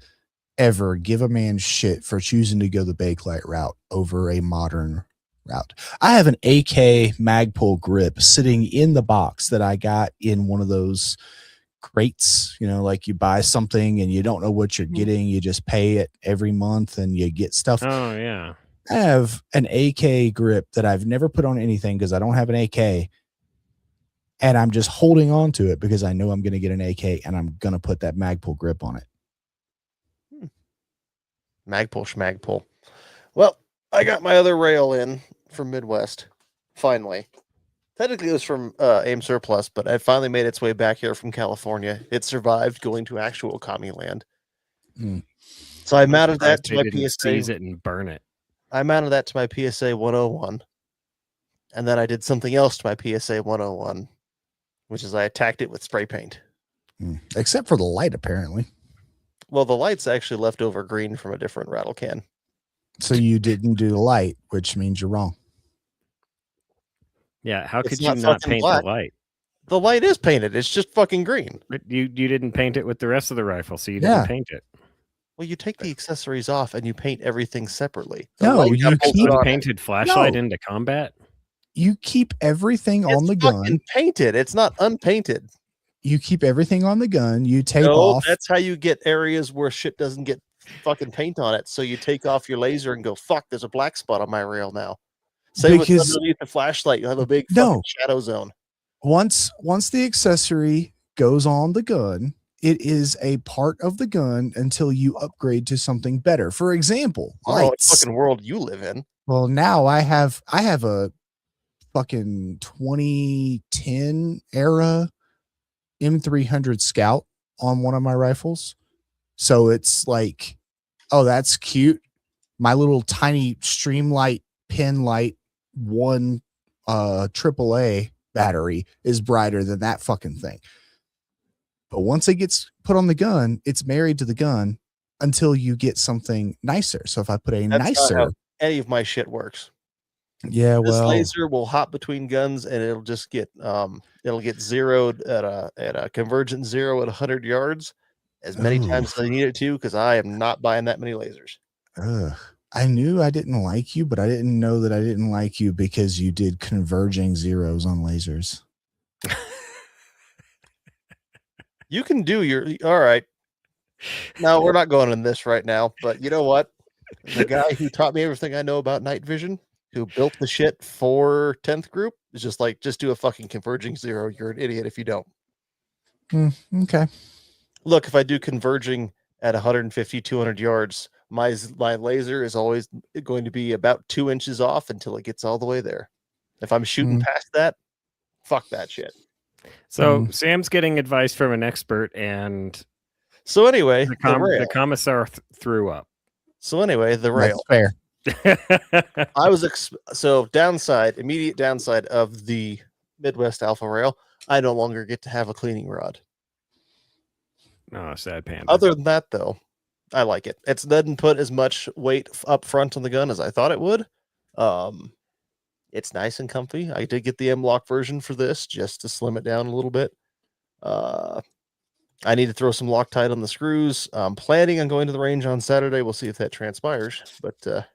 ever give a man shit for choosing to go the Bakelite route over a modern route. I have an AK Magpul grip sitting in the box that I got in one of those crates, you know, like you buy something and you don't know what you're getting, you just pay it every month and you get stuff. Oh yeah. I have an AK grip that I've never put on anything because I don't have an AK, and I'm just holding on to it because I know I'm going to get an AK and I'm going to put that Magpul grip on it. Magpul schmagpul. Well, I got my other rail in from Midwest, finally. Technically, it was from AIM Surplus, but it finally made its way back here from California. It survived going to actual commie land. So I mounted that to my PSA. Seize it and burn it. I mounted that to my PSA 101, and then I did something else to my PSA 101, which is I attacked it with spray paint. Except for the light, apparently. Well, the light's actually leftover green from a different rattle can. So you didn't do the light, which means you're wrong. Yeah, how could you not paint the light? The light is painted. It's just fucking green. But you didn't paint it with the rest of the rifle, so you didn't paint it. Well, you take the accessories off and you paint everything separately. No, you keep painted flashlight into combat. You keep everything on the gun. It's painted. It's not unpainted. You keep everything on the gun. You tape off. That's how you get areas where shit doesn't get fucking paint on it. So you take off your laser and go, fuck, there's a black spot on my rail now. Same with underneath the flashlight, you have a big fucking shadow zone. Once the accessory goes on the gun, it is a part of the gun until you upgrade to something better. For example, lights. What fucking world you live in? Well, now I have a fucking 2010 era M300 Scout on one of my rifles. So it's like, oh, that's cute. My little tiny Streamlight pin light one AAA battery is brighter than that fucking thing. But once it gets put on the gun, it's married to the gun until you get something nicer. So if I put a nicer, not how any of my shit works. Yeah, this laser will hop between guns and it'll just get zeroed at a convergent zero at 100 yards as many times as I need it to, because I am not buying that many lasers. I knew I didn't like you, but I didn't know that I didn't like you because you did converging zeros on lasers. You can do your all right. No, we're not going in this right now, but you know what? The guy who taught me everything I know about night vision, who built the shit for 10th group, is just like, just do a fucking converging zero. You're an idiot if you don't. Okay. Look, if I do converging at 150, 200 yards, my laser is always going to be about 2 inches off until it gets all the way there. If I'm shooting past that, fuck that shit. So Sam's getting advice from an expert, and so anyway, the commissar threw up. So anyway, the rail. That's fair. I was immediate downside of the Midwest Alpha Rail. I no longer get to have a cleaning rod. Oh, sad panda. Other than that, though, I like it. It doesn't put as much weight up front on the gun as I thought it would. It's nice and comfy. I did get the M-Lock version for this just to slim it down a little bit. I need to throw some Loctite on the screws. I'm planning on going to the range on Saturday. We'll see if that transpires. But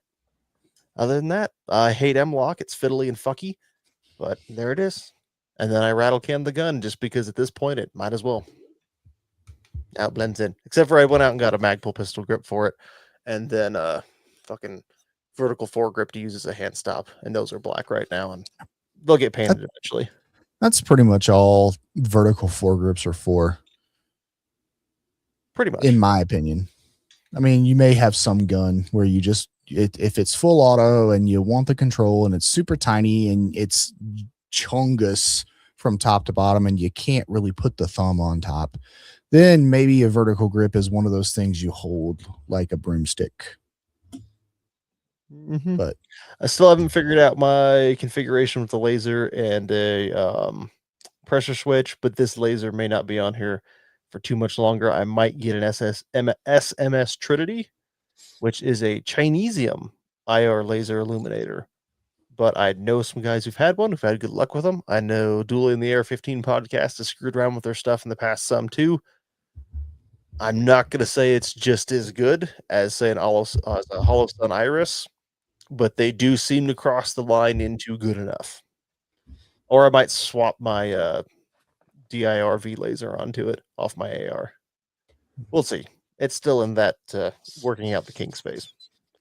other than that, I hate M-Lock. It's fiddly and fucky. But there it is. And then I rattle can the gun just because at this point it might as well. Now it blends in. Except for I went out and got a Magpul pistol grip for it. And then fucking vertical foregrip to use as a hand stop. And those are black right now. And they'll get painted eventually. That's pretty much all vertical foregrips are for. Pretty much. In my opinion. I mean, you may have some gun where you just, if it's full auto and you want the control and it's super tiny and it's chungus from top to bottom and you can't really put the thumb on top, then maybe a vertical grip is one of those things you hold like a broomstick. Mm-hmm. But I still haven't figured out my configuration with the laser and a pressure switch, but this laser may not be on here for too much longer. I might get an SMS Trinity, which is a Chinesium IR laser illuminator. But I know some guys who've had one, who've had good luck with them. I know Dueling in the Air 15 podcast has screwed around with their stuff in the past some too. I'm not going to say it's just as good as, say, a Hollow Sun Iris, but they do seem to cross the line into good enough. Or I might swap my DIR-V laser onto it off my AR. We'll see. It's still in that working out the kinks phase.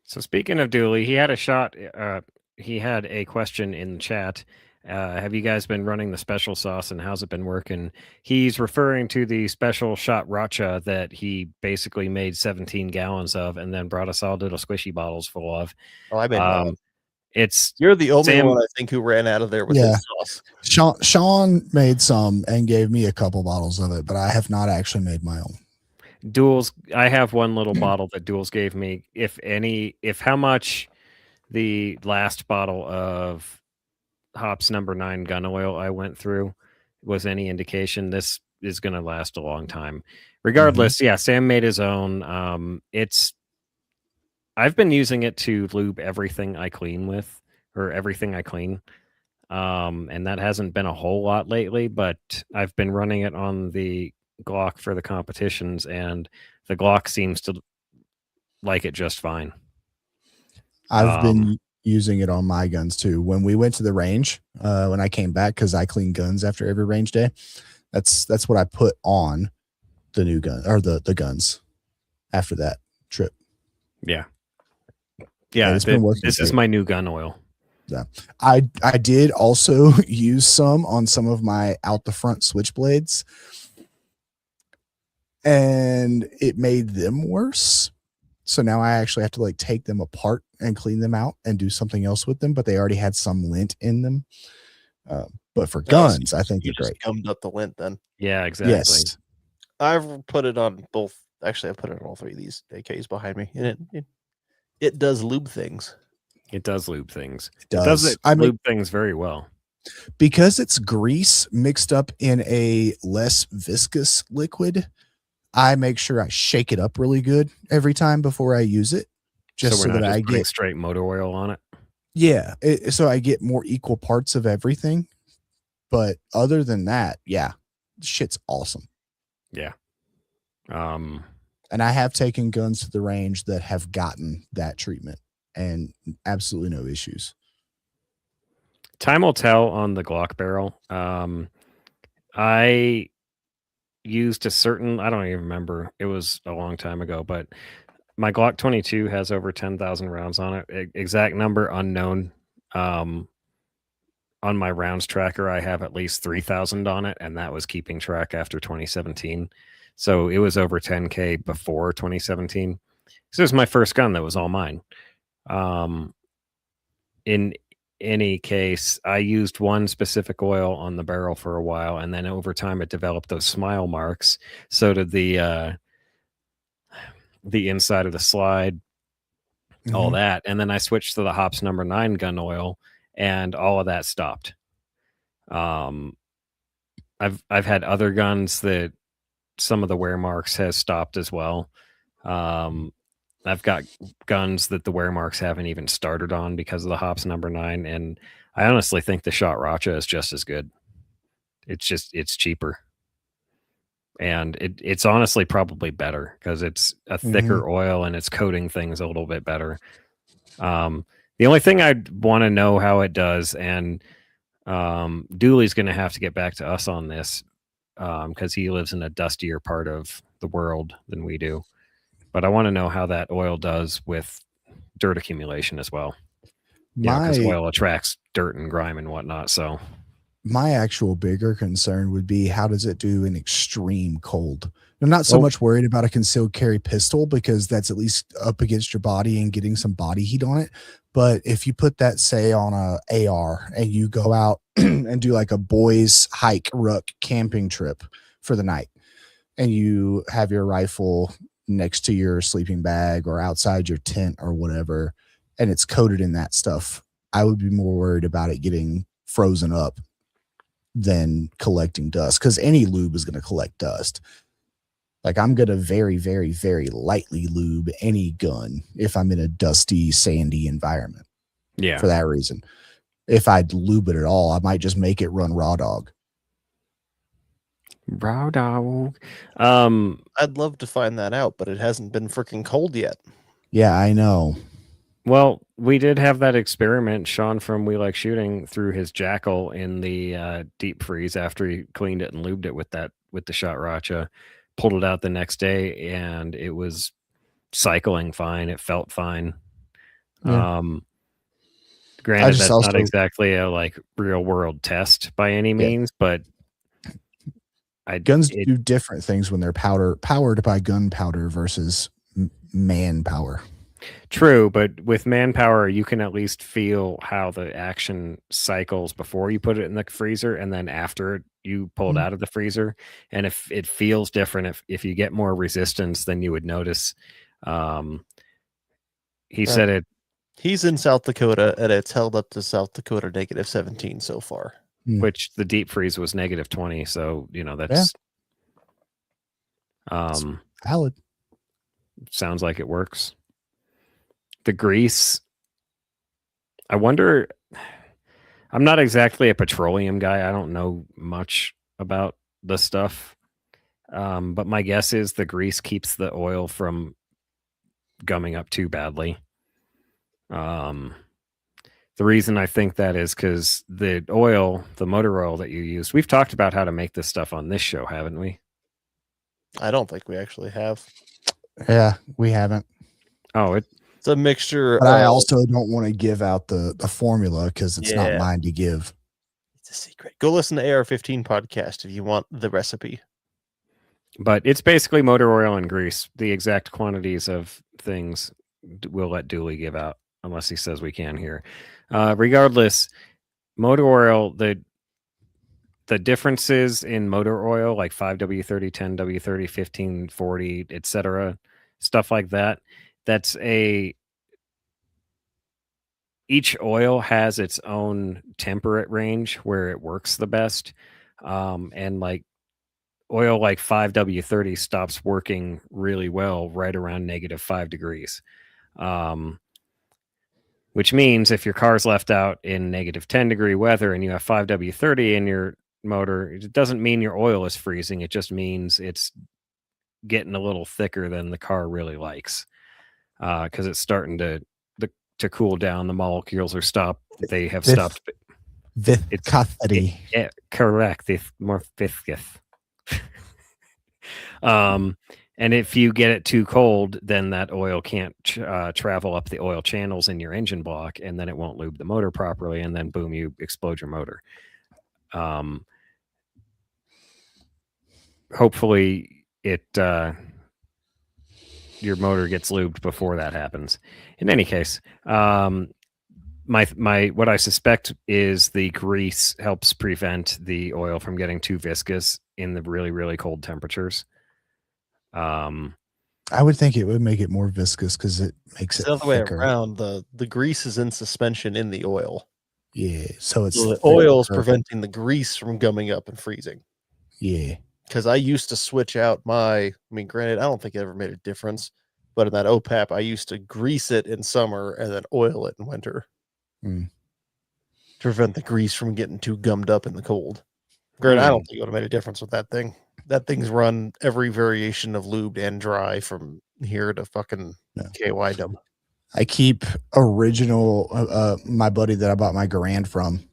So speaking of Dooley, he had a shot. He had a question in the chat. Have you guys been running the special sauce and how's it been working? He's referring to the special shot Racha that he basically made 17 gallons of and then brought us all little squishy bottles full of. Oh, I made You're the only one I think who ran out of there with his sauce. Sean made some and gave me a couple bottles of it, but I have not actually made my own. Duels, I have one little bottle that Duels gave me. If how much the last bottle of Hops number 9 gun oil I went through was any indication, this is going to last a long time. Regardless, yeah, Sam made his own. I've been using it to lube everything I clean with, or everything I clean. And that hasn't been a whole lot lately, but I've been running it on the Glock for the competitions, and the Glock seems to like it just fine. I've been using it on my guns too. When we went to the range, when I came back, because I clean guns after every range day, that's what I put on the new gun or the guns after that trip. Yeah. It's been working. This is my new gun oil. Yeah. I did also use some on some of my out the front switchblades, and it made them worse. So now I actually have to like take them apart and clean them out and do something else with them, but they already had some lint in them. But for guns, I think they're great. Gummed up the lint then. Yeah, exactly. Yes. I've put it on both. Actually, I put it on all three of these AKs behind me, and it does lube things. It does lube things. It does. I mean, lube things very well. Because it's grease mixed up in a less viscous liquid, I make sure I shake it up really good every time before I use it, just so that I get straight motor oil on it. Yeah, so I get more equal parts of everything. But other than that, yeah, shit's awesome. Yeah. And I have taken guns to the range that have gotten that treatment and absolutely no issues. Time will tell on the Glock barrel. I used a certain, I don't even remember, it was a long time ago, but my Glock 22 has over 10,000 rounds on it. Exact number unknown. On my rounds tracker, I have at least 3,000 on it, and that was keeping track after 2017. So it was over 10K before 2017. This was my first gun that was all mine. any case, I used one specific oil on the barrel for a while, and then over time it developed those smile marks. So did the inside of the slide, all that. And then I switched to the Hops number 9 gun oil, and all of that stopped. I've had other guns that some of the wear marks has stopped as well. I've got guns that the wear marks haven't even started on because of the Hops number 9, and I honestly think the Shot Racha is just as good. It's cheaper, and it's honestly probably better because it's a thicker oil and it's coating things a little bit better. The only thing I'd want to know how it does, and Dooley's going to have to get back to us on this because he lives in a dustier part of the world than we do. But I want to know how that oil does with dirt accumulation as well. Because oil attracts dirt and grime and whatnot. So my actual bigger concern would be, how does it do in extreme cold? I'm not so much worried about a concealed carry pistol because that's at least up against your body and getting some body heat on it. But if you put that, say, on a AR and you go out and do like a boys hike ruck camping trip for the night, and you have your rifle next to your sleeping bag or outside your tent or whatever, and it's coated in that stuff, I would be more worried about it getting frozen up than collecting dust, because any lube is going to collect dust. Like, I'm going to very, very, very lightly lube any gun if I'm in a dusty, sandy environment. Yeah. For that reason. If I'd lube it at all, I might just make it run raw dog. Raw dog. I'd love to find that out, but it hasn't been freaking cold yet. Yeah, I know. Well, we did have that experiment. Sean from We Like Shooting threw his Jackal in the deep freeze after he cleaned it and lubed it with the Shot Racha, pulled it out the next day, and it was cycling fine. It felt fine. Yeah. Granted, that's not exactly a like real world test by any means, but guns do different things when they're powered by gunpowder versus manpower. True, but with manpower, you can at least feel how the action cycles before you put it in the freezer and then after you pull it out of the freezer. And if it feels different, if you get more resistance, then you would notice. He said it. He's in South Dakota, and it's held up to South Dakota -17 so far. Which the deep freeze was -20. So, that's valid. Sounds like it works. The grease, I wonder, I'm not exactly a petroleum guy. I don't know much about the stuff. But my guess is the grease keeps the oil from gumming up too badly. The reason I think that is because the motor oil that you use, we've talked about how to make this stuff on this show, haven't we? I don't think we actually have. Yeah, we haven't. Oh, it's a mixture. But I also don't want to give out the formula because it's not mine to give. It's a secret. Go listen to AR-15 podcast if you want the recipe. But it's basically motor oil and grease. The exact quantities of things we'll let Dooley give out unless he says we can here. Regardless, motor oil, the differences in motor oil, like 5W30, 10W30, 1540, etc., stuff like that, each oil has its own temperate range where it works the best. And like oil like 5W30 stops working really well right around -5 degrees. Which means if your car's left out in -10 degree weather and you have 5W30 in your motor, it doesn't mean your oil is freezing. It just means it's getting a little thicker than the car really likes. Because it's starting to cool down. The molecules are stopped. They have stopped. Viscosity. Yeah, correct. It's more viscous. And if you get it too cold, then that oil can't travel up the oil channels in your engine block, and then it won't lube the motor properly, and then boom, you explode your motor. Hopefully your motor gets lubed before that happens. In any case, my what I suspect is the grease helps prevent the oil from getting too viscous in the really, really cold temperatures. I would think it would make it more viscous because it makes It's it the other way thicker. around. The grease is in suspension in the oil. Yeah, so it's So the thicker. oil is preventing the grease from gumming up and freezing. Yeah, Because I used to switch out granted, I don't think it ever made a difference, but in that OPAP, I used to grease it in summer and then oil it in winter Mm. to prevent the grease from getting too gummed up in the cold. Granted, I don't think it would have made a difference with that thing. That thing's run every variation of lubed and dry from here to fucking KY dump. I keep original. My buddy that I bought my Garand from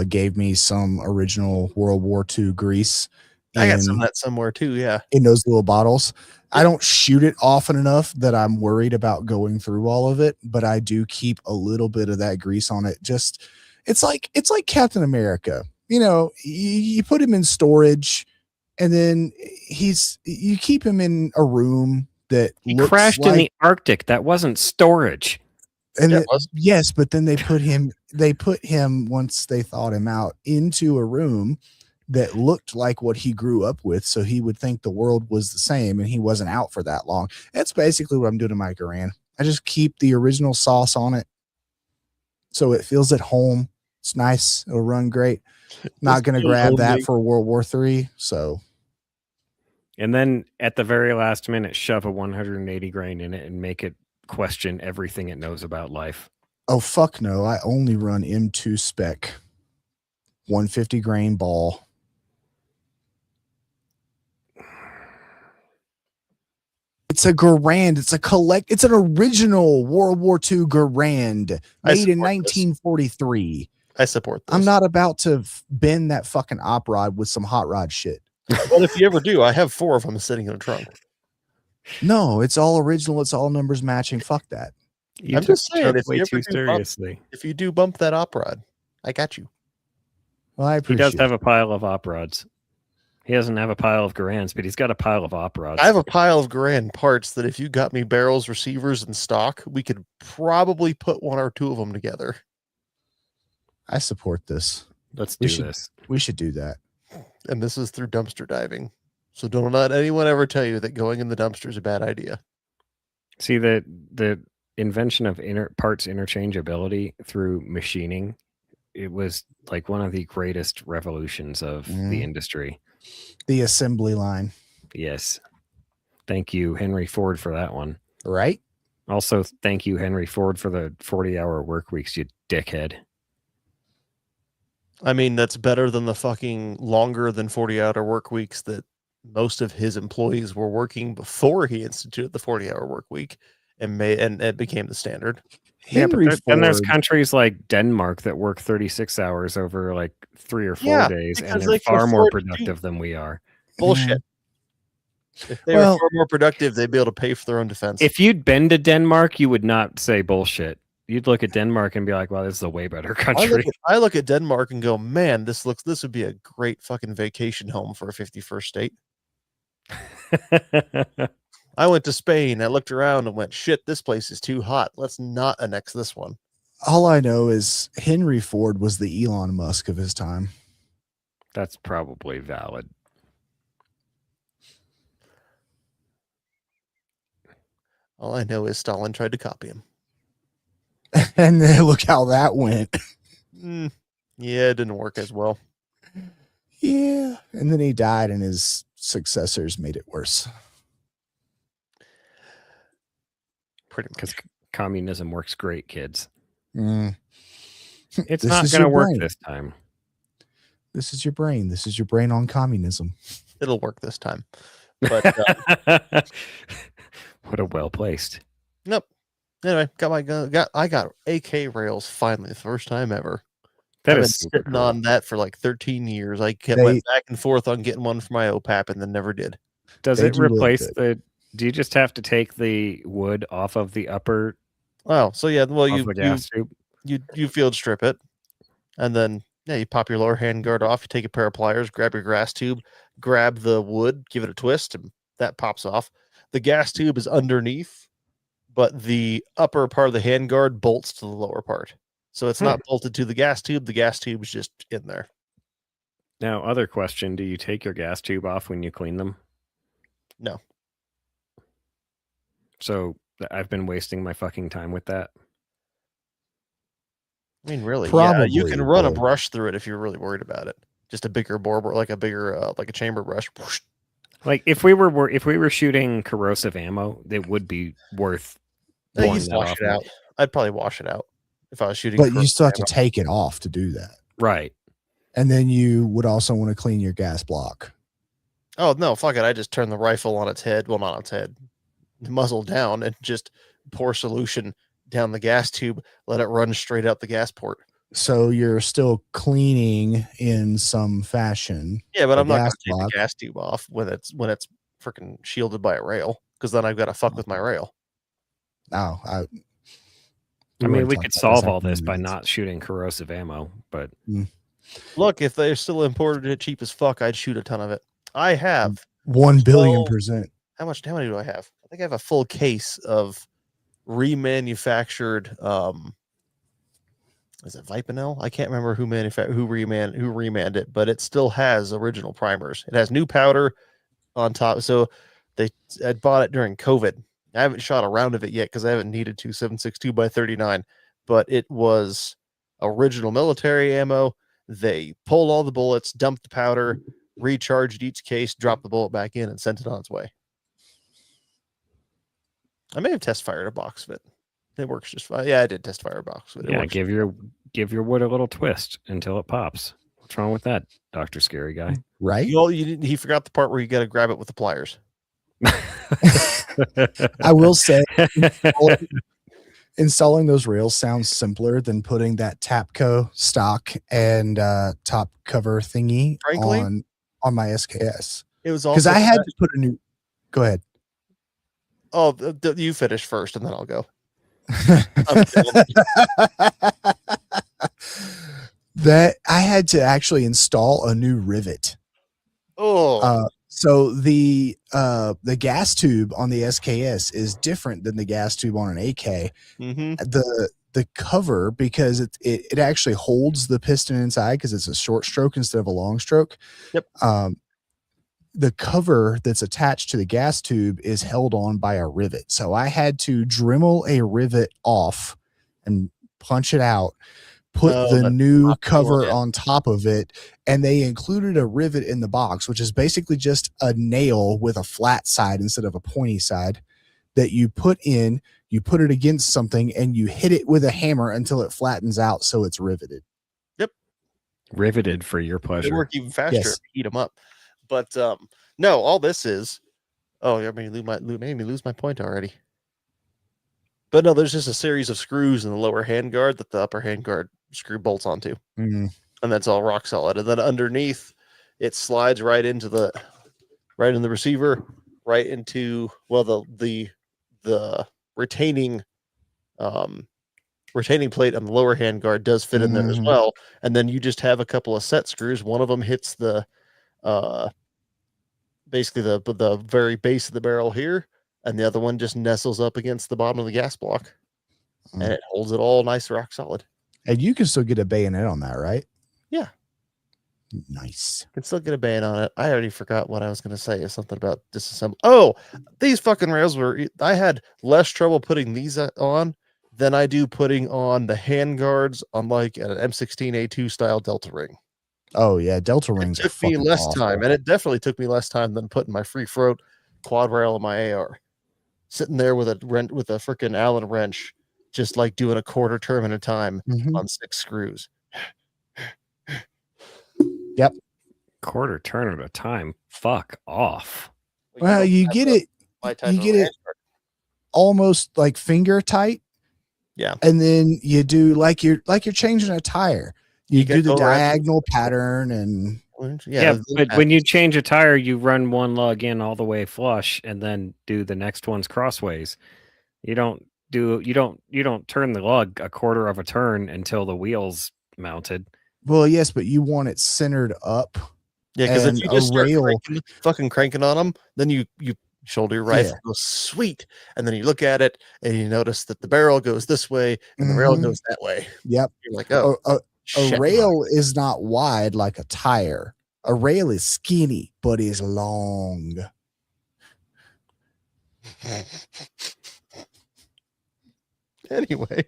gave me some original World War II grease. I got some of that somewhere too. Yeah, in those little bottles. I don't shoot it often enough that I'm worried about going through all of it, but I do keep a little bit of that grease on it. Just it's like Captain America. You know, you put him in storage, and then you keep him in a room that he crashed in the Arctic. That wasn't storage. And yes, but then they put him once they thawed him out into a room that looked like what he grew up with, so he would think the world was the same and he wasn't out for that long. That's basically what I'm doing to my Garand. I just keep the original sauce on it so it feels at home. It's nice. It'll run great. Not going to grab that for World War III. So, and then at the very last minute, shove a 180 grain in it and make it question everything it knows about life. Oh, fuck no. I only run M2 spec 150 grain ball. It's a Garand. It's an original World War II Garand made in 1943. I support this. I'm not about to bend that fucking op rod with some hot rod shit. Well, if you ever do, I have 4 of them sitting in a trunk. No, it's all original. It's all numbers matching. Fuck that. I'm just saying, if you do bump that op rod, I got you. Well, I appreciate He does have a pile of op rods. He doesn't have a pile of Garands, but he's got a pile of op rods. I have a pile of Garand parts that if you got me barrels, receivers, and stock, we could probably put 1 or 2 of them together. I support this. Let's do this. We should do that. And this is through dumpster diving. So don't let anyone ever tell you that going in the dumpster is a bad idea. See, the invention of parts interchangeability through machining, it was like one of the greatest revolutions of the industry. The assembly line. Yes. Thank you, Henry Ford, for that one. Right? Also, thank you, Henry Ford, for the 40-hour work weeks, you dickhead. I mean, that's better than the fucking longer than 40-hour work weeks that most of his employees were working before he instituted the 40-hour work week and it became the standard. Then there's countries like Denmark that work 36 hours over like 3 or 4 days, and they're far more productive than we are. Bullshit. If they were far more productive, they'd be able to pay for their own defense. If you'd been to Denmark, you would not say bullshit. You'd look at Denmark and be like, "Wow, this is a way better country." I look at Denmark and go, "Man, this would be a great fucking vacation home for a 51st state." I went to Spain. I looked around and went, "Shit, this place is too hot. Let's not annex this one." All I know is Henry Ford was the Elon Musk of his time. That's probably valid. All I know is Stalin tried to copy him. And then look how that went. Yeah, it didn't work as well. Yeah. And then he died and his successors made it worse. Pretty much. Because communism works great, kids. It's not going to work this time. This is your brain. This is your brain on communism. It'll work this time. But what a well placed. Nope. Anyway, got my gun. I got AK rails finally, the first time ever. I've been sitting on that for like 13 years. I went back and forth on getting one for my OPAP and then never did. Does it replace the? Do you just have to take the wood off of the upper? Oh, so yeah. Well, you field strip it, and then you pop your lower handguard off. You take a pair of pliers, grab your grass tube, grab the wood, give it a twist, and that pops off. The gas tube is underneath, but the upper part of the handguard bolts to the lower part. So it's not bolted to the gas tube. The gas tube is just in there. Now, other question: do you take your gas tube off when you clean them? No. So I've been wasting my fucking time with that. I mean, really, Probably, yeah, you can run a but- brush through it if you're really worried about it. Just a bigger bore, like a bigger, like a chamber brush. Like if we were shooting corrosive ammo, it would be worth I think blowing you'd that wash off. it out. I'd probably wash it out if I was shooting. But you still have to ammo. take it off to do that. Right. And then you would also want to clean your gas block. Oh no, fuck it! I just turn the rifle on its head. Well, not on its head, the muzzle down, and just pour solution down the gas tube. Let it run straight out the gas port. So you're still cleaning in some fashion. Yeah, but the I'm not going gas to take block. the gas tube off when it's freaking shielded by a rail, because then I've got to fuck with my rail. Oh, I mean, we could solve all this by not shooting corrosive ammo, but Look, if they're still imported it cheap as fuck, I'd shoot a ton of it. I have 1,000,000,000%. how many do I have? I think I have a full case of remanufactured. Is it Vipanel? I can't remember who remanned it, but it still has original primers. It has new powder on top. So I bought it during COVID. I haven't shot a round of it yet because I haven't needed to. 7.62 by 39, but it was original military ammo. They pulled all the bullets, dumped the powder, recharged each case, dropped the bullet back in, and sent it on its way. I may have test fired a box of it. It works just fine. Yeah, I did test fire a box of it. yeah, give your wood a little twist until it pops. What's wrong with that, Dr. Scary Guy? Right? He forgot the part where you got to grab it with the pliers. I will say installing those rails sounds simpler than putting that Tapco stock and top cover thingy Frankly, on my SKS. It was all because I had to put a new. Go ahead. Oh, you finish first, and then I'll go. That I had to actually install a new rivet. Oh, so the gas tube on the SKS is different than the gas tube on an AK. mm-hmm. The cover, because it actually holds the piston inside because it's a short stroke instead of a long stroke. Yep. The cover that's attached to the gas tube is held on by a rivet. So I had to Dremel a rivet off and punch it out, put the new cover on top of it, and they included a rivet in the box, which is basically just a nail with a flat side instead of a pointy side that you put in, you put it against something, and you hit it with a hammer until it flattens out so it's riveted. Yep. Riveted for your pleasure. They work even faster Yes. if you heat them up. But no, all this is. Oh, you made me lose my point already. But no, there's just a series of screws in the lower handguard that the upper handguard screw bolts onto, and that's all rock solid. And then underneath, it slides right in the receiver, right into the retaining plate on the lower handguard does fit in there as well. And then you just have a couple of set screws. One of them hits the basically the very base of the barrel here, and the other one just nestles up against the bottom of the gas block, and it holds it all nice rock solid. And you can still get a bayonet on that, right? Yeah. Nice. Can still get a bayonet on it. I already forgot what I was going to say. Is something about disassemble. Oh, these fucking rails I had less trouble putting these on than I do putting on the handguards on like an M16A2 style Delta ring. Oh yeah, Delta rings. It took me less time, and it definitely took me less time than putting my free throat quad rail on my AR. Sitting there with a freaking Allen wrench, just like doing a quarter turn at a time on 6 screws. Yep. Quarter turn at a time. Fuck off. Well, you get it. You get it almost like finger tight. Yeah. And then you do like you're changing a tire. You do the diagonal pattern and but when you change a tire, you run one lug in all the way flush and then do the next one's crossways. You don't turn the lug a quarter of a turn until the wheel's mounted. Well, yes, but you want it centered up. Yeah, because if you just start fucking cranking on them, then you shoulder your rifle, goes sweet, and then you look at it and you notice that the barrel goes this way and the rail goes that way. Yep. You're like, oh, a rail is not wide like a tire. A rail is skinny, but is long. Anyway.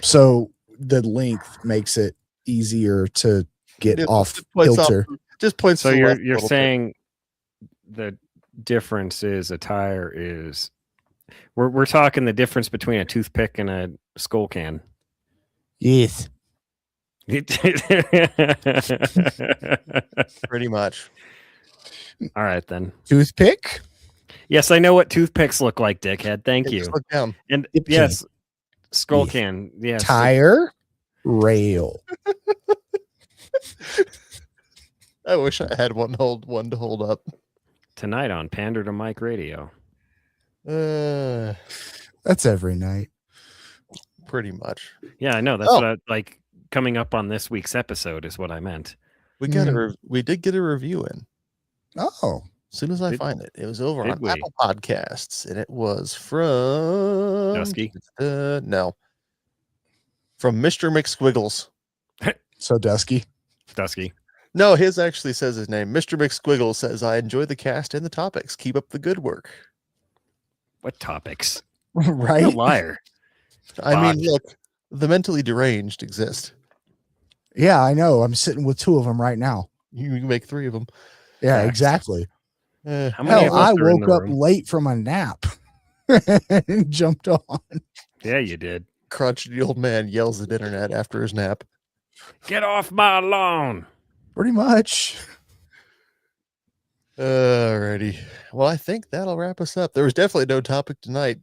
So the length makes it easier to get off kilter. Just points. So you're saying the difference is a tire is we're talking the difference between a toothpick and a skull can. Yes. Pretty much. All right then. Toothpick? Yes, I know what toothpicks look like, dickhead. Thank you. Just look down. And yes, skull can. Yes. Tire, rail. I wish I had one to hold up. Tonight on Pander to Mike Radio. That's every night. Pretty much. Yeah, I know. That's what I like. Coming up on this week's episode is what I meant. We did get a review in. Oh. As soon as I find it. It was over on Apple Podcasts, and it was from Dusky. No. From Mr. McSquiggles. So Dusky. No, his actually says his name. Mr. McSquiggles says, I enjoy the cast and the topics. Keep up the good work. What topics? Right? You're a liar. I mean, look, the mentally deranged exist. Yeah, I know. I'm sitting with two of them right now. You can make three of them. Yeah, exactly. How many Hell, I woke up late from a nap and jumped on. Yeah, you did. Crotchety old man yells at internet after his nap. Get off my lawn. Pretty much. Alrighty. Well, I think that'll wrap us up. There was definitely no topic tonight.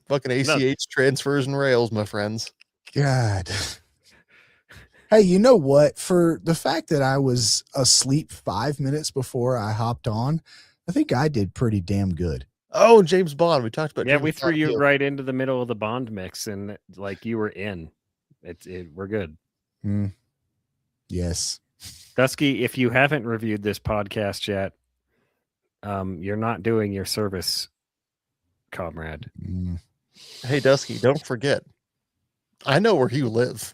Fucking ACH transfers and rails, my friends. God. Hey, you know what? For the fact that I was asleep 5 minutes before I hopped on, I think I did pretty damn good. Oh, James Bond. We talked about. Yeah, we threw you right into the middle of the Bond mix, and like you were in. We're good. Yes. Dusky, if you haven't reviewed this podcast yet, you're not doing your service, comrade. Hey, Dusky, don't forget. I know where you live.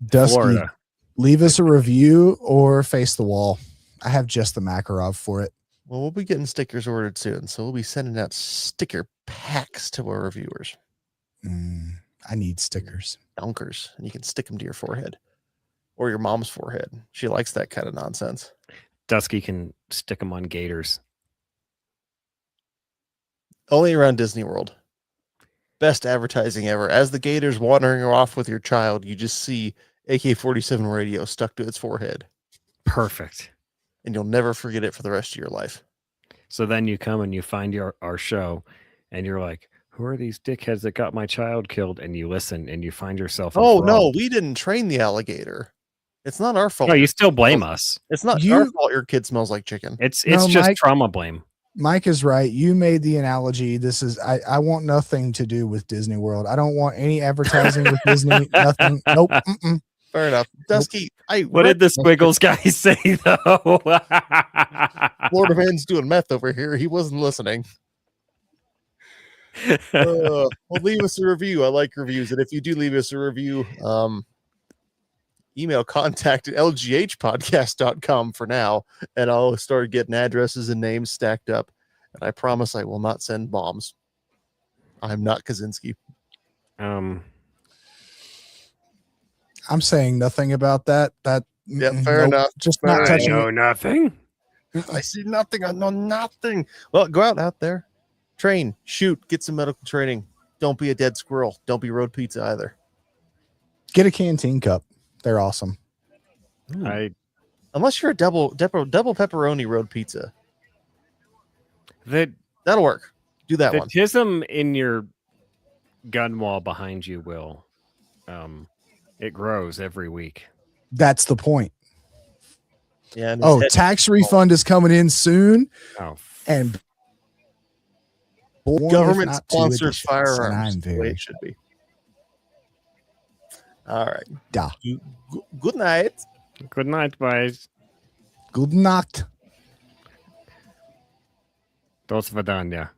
Dusky, Florida. Leave us a review or face the wall. I have just the Makarov for it. Well, we'll be getting stickers ordered soon, so we'll be sending out sticker packs to our reviewers. I need stickers. Dunkers, and you can stick them to your forehead or your mom's forehead. She likes that kind of nonsense. Dusky can stick them on gators. Only around Disney World. Best advertising ever. As the gator's wandering off with your child, you just see AK-47 radio stuck to its forehead. Perfect. And you'll never forget it for the rest of your life. So then you come and you find our show, and you're like, who are these dickheads that got my child killed? And you listen, and you find yourself. No, we didn't train the alligator. It's not our fault. No, you still blame us. It's not our fault your kid smells like chicken. It's just Mike, trauma blame. Mike is right. You made the analogy. This is I want nothing to do with Disney World. I don't want any advertising with Disney. Nothing. Nope. Fair enough. Dusky, what did the Squiggles guy say though? Florida man's doing meth over here. He wasn't listening. Well, leave us a review. I like reviews, and if you do leave us a review, email contact at lghpodcast.com for now, and I'll start getting addresses and names stacked up, and I promise I will not send bombs. I'm not Kaczynski. I'm saying nothing about that. Fair enough. Just not touching. I know nothing. I see nothing. I know nothing. Well, go out there, train, shoot, get some medical training. Don't be a dead squirrel. Don't be road pizza either. Get a canteen cup. They're awesome. Unless you're a double pepperoni road pizza. That'll work. Do that one. The tism in your gun wall behind you will it grows every week. That's the point. Yeah. Tax refund is coming in soon. And government sponsored firearms. The way it should be. All right. Yeah. Good night. Good night, boys. Good Nacht. Dos Vidania.